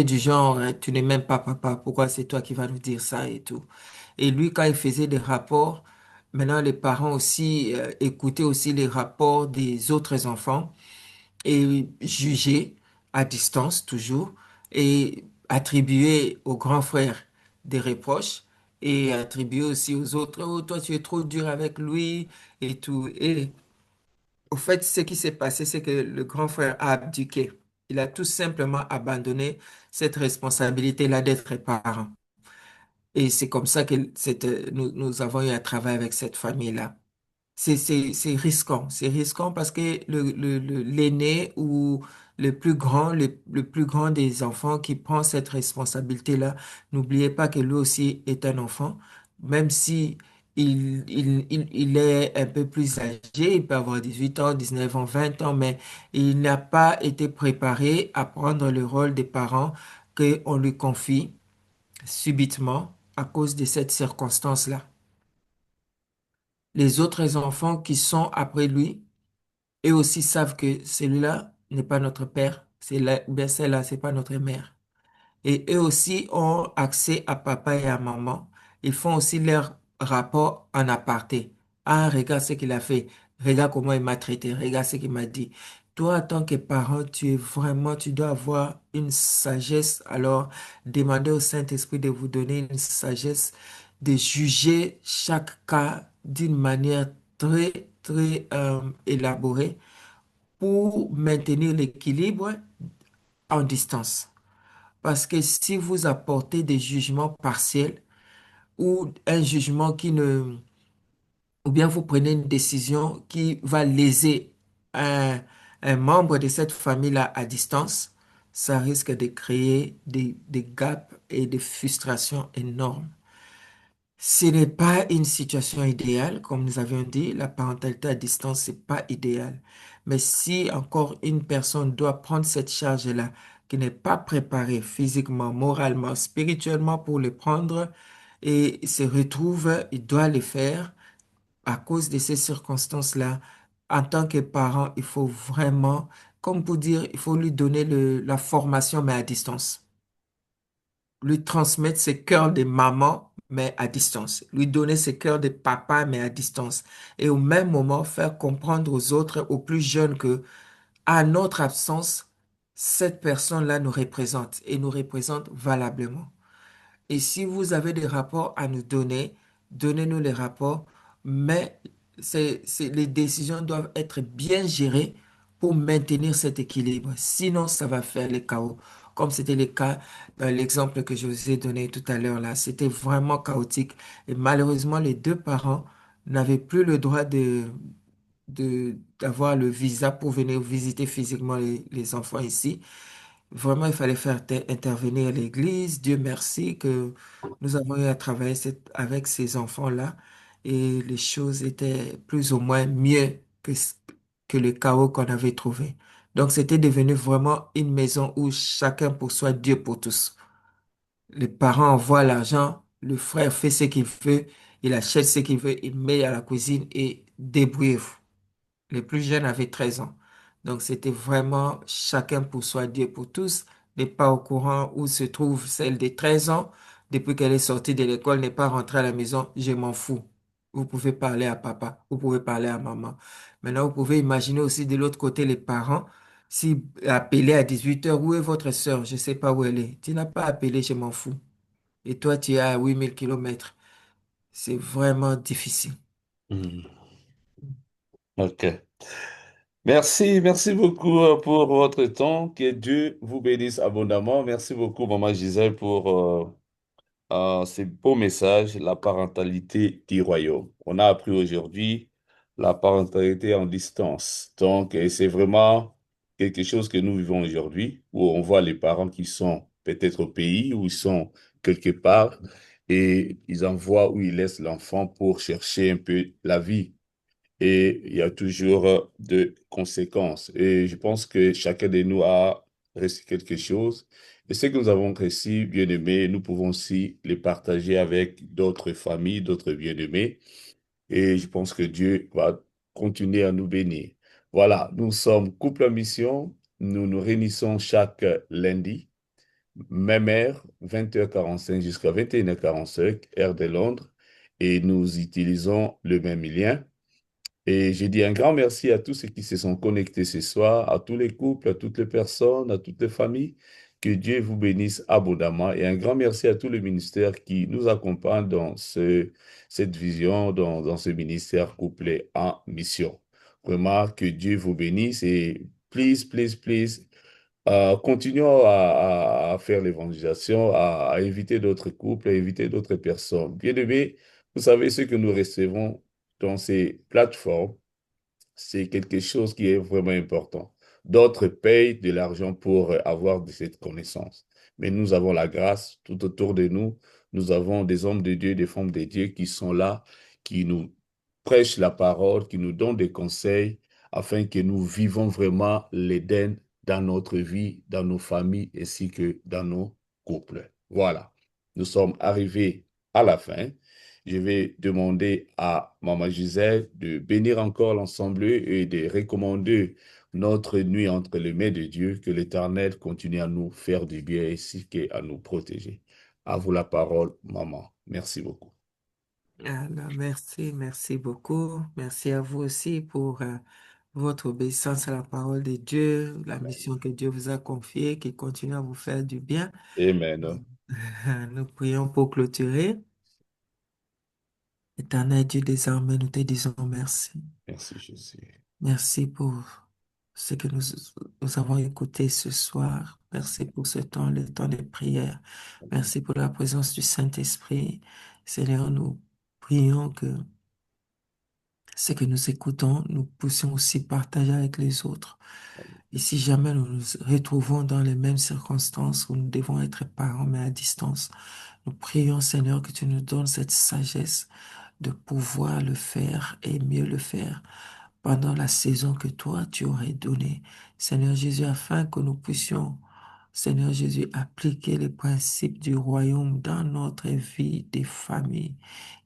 du genre, hein, tu n'es même pas papa, pourquoi c'est toi qui vas nous dire ça et tout. Et lui, quand il faisait des rapports, maintenant les parents aussi écoutaient aussi les rapports des autres enfants et juger à distance toujours et attribuer au grand frère des reproches et attribuer aussi aux autres, oh, toi tu es trop dur avec lui et tout. Et au fait, ce qui s'est passé, c'est que le grand frère a abdiqué. Il a tout simplement abandonné cette responsabilité-là d'être parent. Et c'est comme ça que nous avons eu à travailler avec cette famille-là. C'est risquant. C'est risquant parce que l'aîné ou le plus grand des enfants qui prend cette responsabilité-là, n'oubliez pas que lui aussi est un enfant, même si il est un peu plus âgé, il peut avoir 18 ans, 19 ans, 20 ans, mais il n'a pas été préparé à prendre le rôle des parents qu'on lui confie subitement à cause de cette circonstance-là. Les autres enfants qui sont après lui, eux aussi savent que celui-là n'est pas notre père, ben celle-là, c'est pas notre mère. Et eux aussi ont accès à papa et à maman. Ils font aussi leur rapport en aparté. Ah, regarde ce qu'il a fait. Regarde comment il m'a traité. Regarde ce qu'il m'a dit. toi, en tant que parent, tu dois avoir une sagesse. Alors, demandez au Saint-Esprit de vous donner une sagesse de juger chaque cas d'une manière très, très élaborée pour maintenir l'équilibre en distance. Parce que si vous apportez des jugements partiels ou un jugement qui ne, ou bien vous prenez une décision qui va léser un, un membre de cette famille-là à distance, ça risque de créer des gaps et des frustrations énormes. Ce n'est pas une situation idéale, comme nous avions dit, la parentalité à distance, c'est pas idéal. Mais si encore une personne doit prendre cette charge-là, qui n'est pas préparée physiquement, moralement, spirituellement pour le prendre, et se retrouve, il doit le faire à cause de ces circonstances-là. En tant que parent, il faut vraiment, comme pour dire, il faut lui donner la formation, mais à distance, lui transmettre ses cœurs de maman, mais à distance. Lui donner ses cœurs de papa, mais à distance. Et au même moment, faire comprendre aux autres, aux plus jeunes, que, à notre absence, cette personne-là nous représente et nous représente valablement. Et si vous avez des rapports à nous donner, donnez-nous les rapports, mais les décisions doivent être bien gérées pour maintenir cet équilibre. Sinon, ça va faire le chaos. Comme c'était le cas dans l'exemple que je vous ai donné tout à l'heure là, c'était vraiment chaotique. Et malheureusement, les deux parents n'avaient plus le droit d'avoir le visa pour venir visiter physiquement les enfants ici. Vraiment, il fallait faire intervenir l'Église. Dieu merci que nous avons eu à travailler avec ces enfants-là et les choses étaient plus ou moins mieux que le chaos qu'on avait trouvé. Donc, c'était devenu vraiment une maison où chacun pour soi, Dieu pour tous. Les parents envoient l'argent, le frère fait ce qu'il veut, il achète ce qu'il veut, il met à la cuisine et débrouillez-vous. Les plus jeunes avaient 13 ans. Donc, c'était vraiment chacun pour soi, Dieu pour tous. N'est pas au courant où se trouve celle de 13 ans. Depuis qu'elle est sortie de l'école, n'est pas rentrée à la maison. Je m'en fous. Vous pouvez parler à papa, vous pouvez parler à maman. Maintenant, vous pouvez imaginer aussi de l'autre côté les parents. Si appeler à 18 heures, où est votre sœur? Je ne sais pas où elle est. Tu n'as pas appelé, je m'en fous. Et toi, tu es à 8 000 kilomètres. C'est vraiment difficile. Hmm. OK. Merci, merci beaucoup pour votre temps. Que Dieu vous bénisse abondamment. Merci beaucoup, Maman Gisèle, pour ces beaux messages, la parentalité du royaume. On a appris aujourd'hui la parentalité en distance. Donc, et c'est vraiment quelque chose que nous vivons aujourd'hui, où on voit les parents qui sont peut-être au pays, où ils sont quelque part, et ils envoient ou ils laissent l'enfant pour chercher un peu la vie et il y a toujours de conséquences. Et je pense que chacun de nous a reçu quelque chose. Et ce que nous avons reçu, bien aimés, nous pouvons aussi les partager avec d'autres familles, d'autres bien-aimés. Et je pense que Dieu va continuer à nous bénir. Voilà, nous sommes Couple en Mission. Nous nous réunissons chaque lundi, même heure, 20h45 jusqu'à 21h45, heure de Londres. Et nous utilisons le même lien. Et j'ai dit un grand merci à tous ceux qui se sont connectés ce soir, à tous les couples, à toutes les personnes, à toutes les familles. Que Dieu vous bénisse abondamment. Et un grand merci à tous les ministères qui nous accompagnent dans cette vision, dans ce ministère couplé en mission. Vraiment, que Dieu vous bénisse et please, please, please, continuons à faire l'évangélisation, à inviter d'autres couples, à inviter d'autres personnes. Bien aimé, vous savez ce que nous recevons dans ces plateformes, c'est quelque chose qui est vraiment important. D'autres payent de l'argent pour avoir de cette connaissance. Mais nous avons la grâce tout autour de nous. Nous avons des hommes de Dieu, des femmes de Dieu qui sont là, qui nous prêchent la parole, qui nous donnent des conseils afin que nous vivons vraiment l'Éden dans notre vie, dans nos familles ainsi que dans nos couples. Voilà. Nous sommes arrivés à la fin. Je vais demander à Maman Gisèle de bénir encore l'ensemble et de recommander notre nuit entre les mains de Dieu, que l'Éternel continue à nous faire du bien ainsi qu'à nous protéger. À vous la parole, Maman. Merci beaucoup. Alors, merci, merci beaucoup. Merci à vous aussi pour votre obéissance à la parole de Dieu, la mission que Dieu vous a confiée, qui continue à vous faire du bien. Amen. Nous prions pour clôturer. Éternel Dieu, désormais, nous te disons merci. Merci, Jésus. Merci pour ce que nous avons écouté ce soir. Merci pour ce temps, le temps de prière. Merci pour la présence du Saint-Esprit. Seigneur, nous prions que ce que nous écoutons, nous puissions aussi partager avec les autres. Et si jamais nous nous retrouvons dans les mêmes circonstances où nous devons être parents mais à distance, nous prions, Seigneur, que tu nous donnes cette sagesse de pouvoir le faire et mieux le faire pendant la saison que toi, tu aurais donnée. Seigneur Jésus, afin que nous puissions, Seigneur Jésus, appliquer les principes du royaume dans notre vie des familles,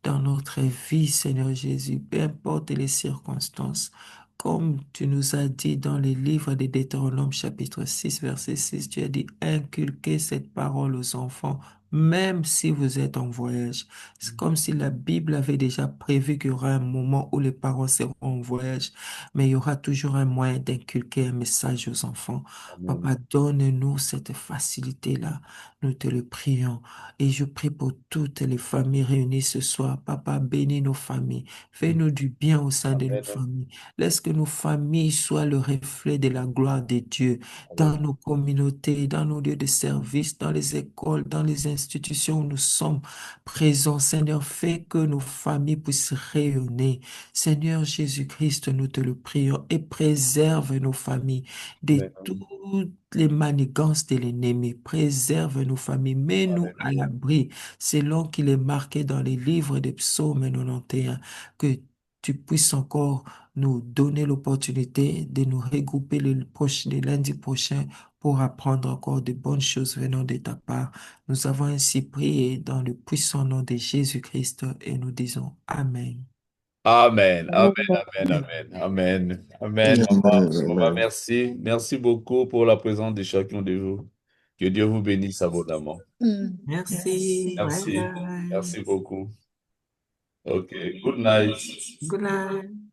dans notre vie, Seigneur Jésus, peu importe les circonstances. Comme tu nous as dit dans les livres de Deutéronome chapitre 6, verset 6, tu as dit, inculquez cette parole aux enfants, même si vous êtes en voyage. C'est comme si la Bible avait déjà prévu qu'il y aura un moment où les parents seront en voyage, mais il y aura toujours un moyen d'inculquer un message aux enfants. Amen. Papa, donne-nous cette facilité-là. Nous te le prions. Et je prie pour toutes les familles réunies ce soir. Papa, bénis nos familles. Fais-nous du bien au sein de nos Amen. familles. Laisse que nos familles soient le reflet de la gloire de Dieu Amen. dans nos communautés, dans nos lieux de service, dans les écoles, dans les institutions où nous sommes présents. Seigneur, fais que nos familles puissent rayonner. Seigneur Jésus-Christ, nous te le prions et préserve nos familles de toutes les manigances de l'ennemi. Préserve nos familles. Mets-nous à l'abri, selon qu'il est marqué dans les livres des psaumes 91, que tu puisses encore nous donner l'opportunité de nous regrouper le lundi prochain pour apprendre encore de bonnes choses venant de ta part. Nous avons ainsi prié dans le puissant nom de Jésus-Christ et nous disons Amen. Amen, amen, amen, amen, amen, amen, maman, maman, merci. Merci beaucoup pour la présence de chacun de vous. Que Dieu vous bénisse abondamment. Merci. Bye Merci, bye. merci beaucoup. OK, good night. Good night.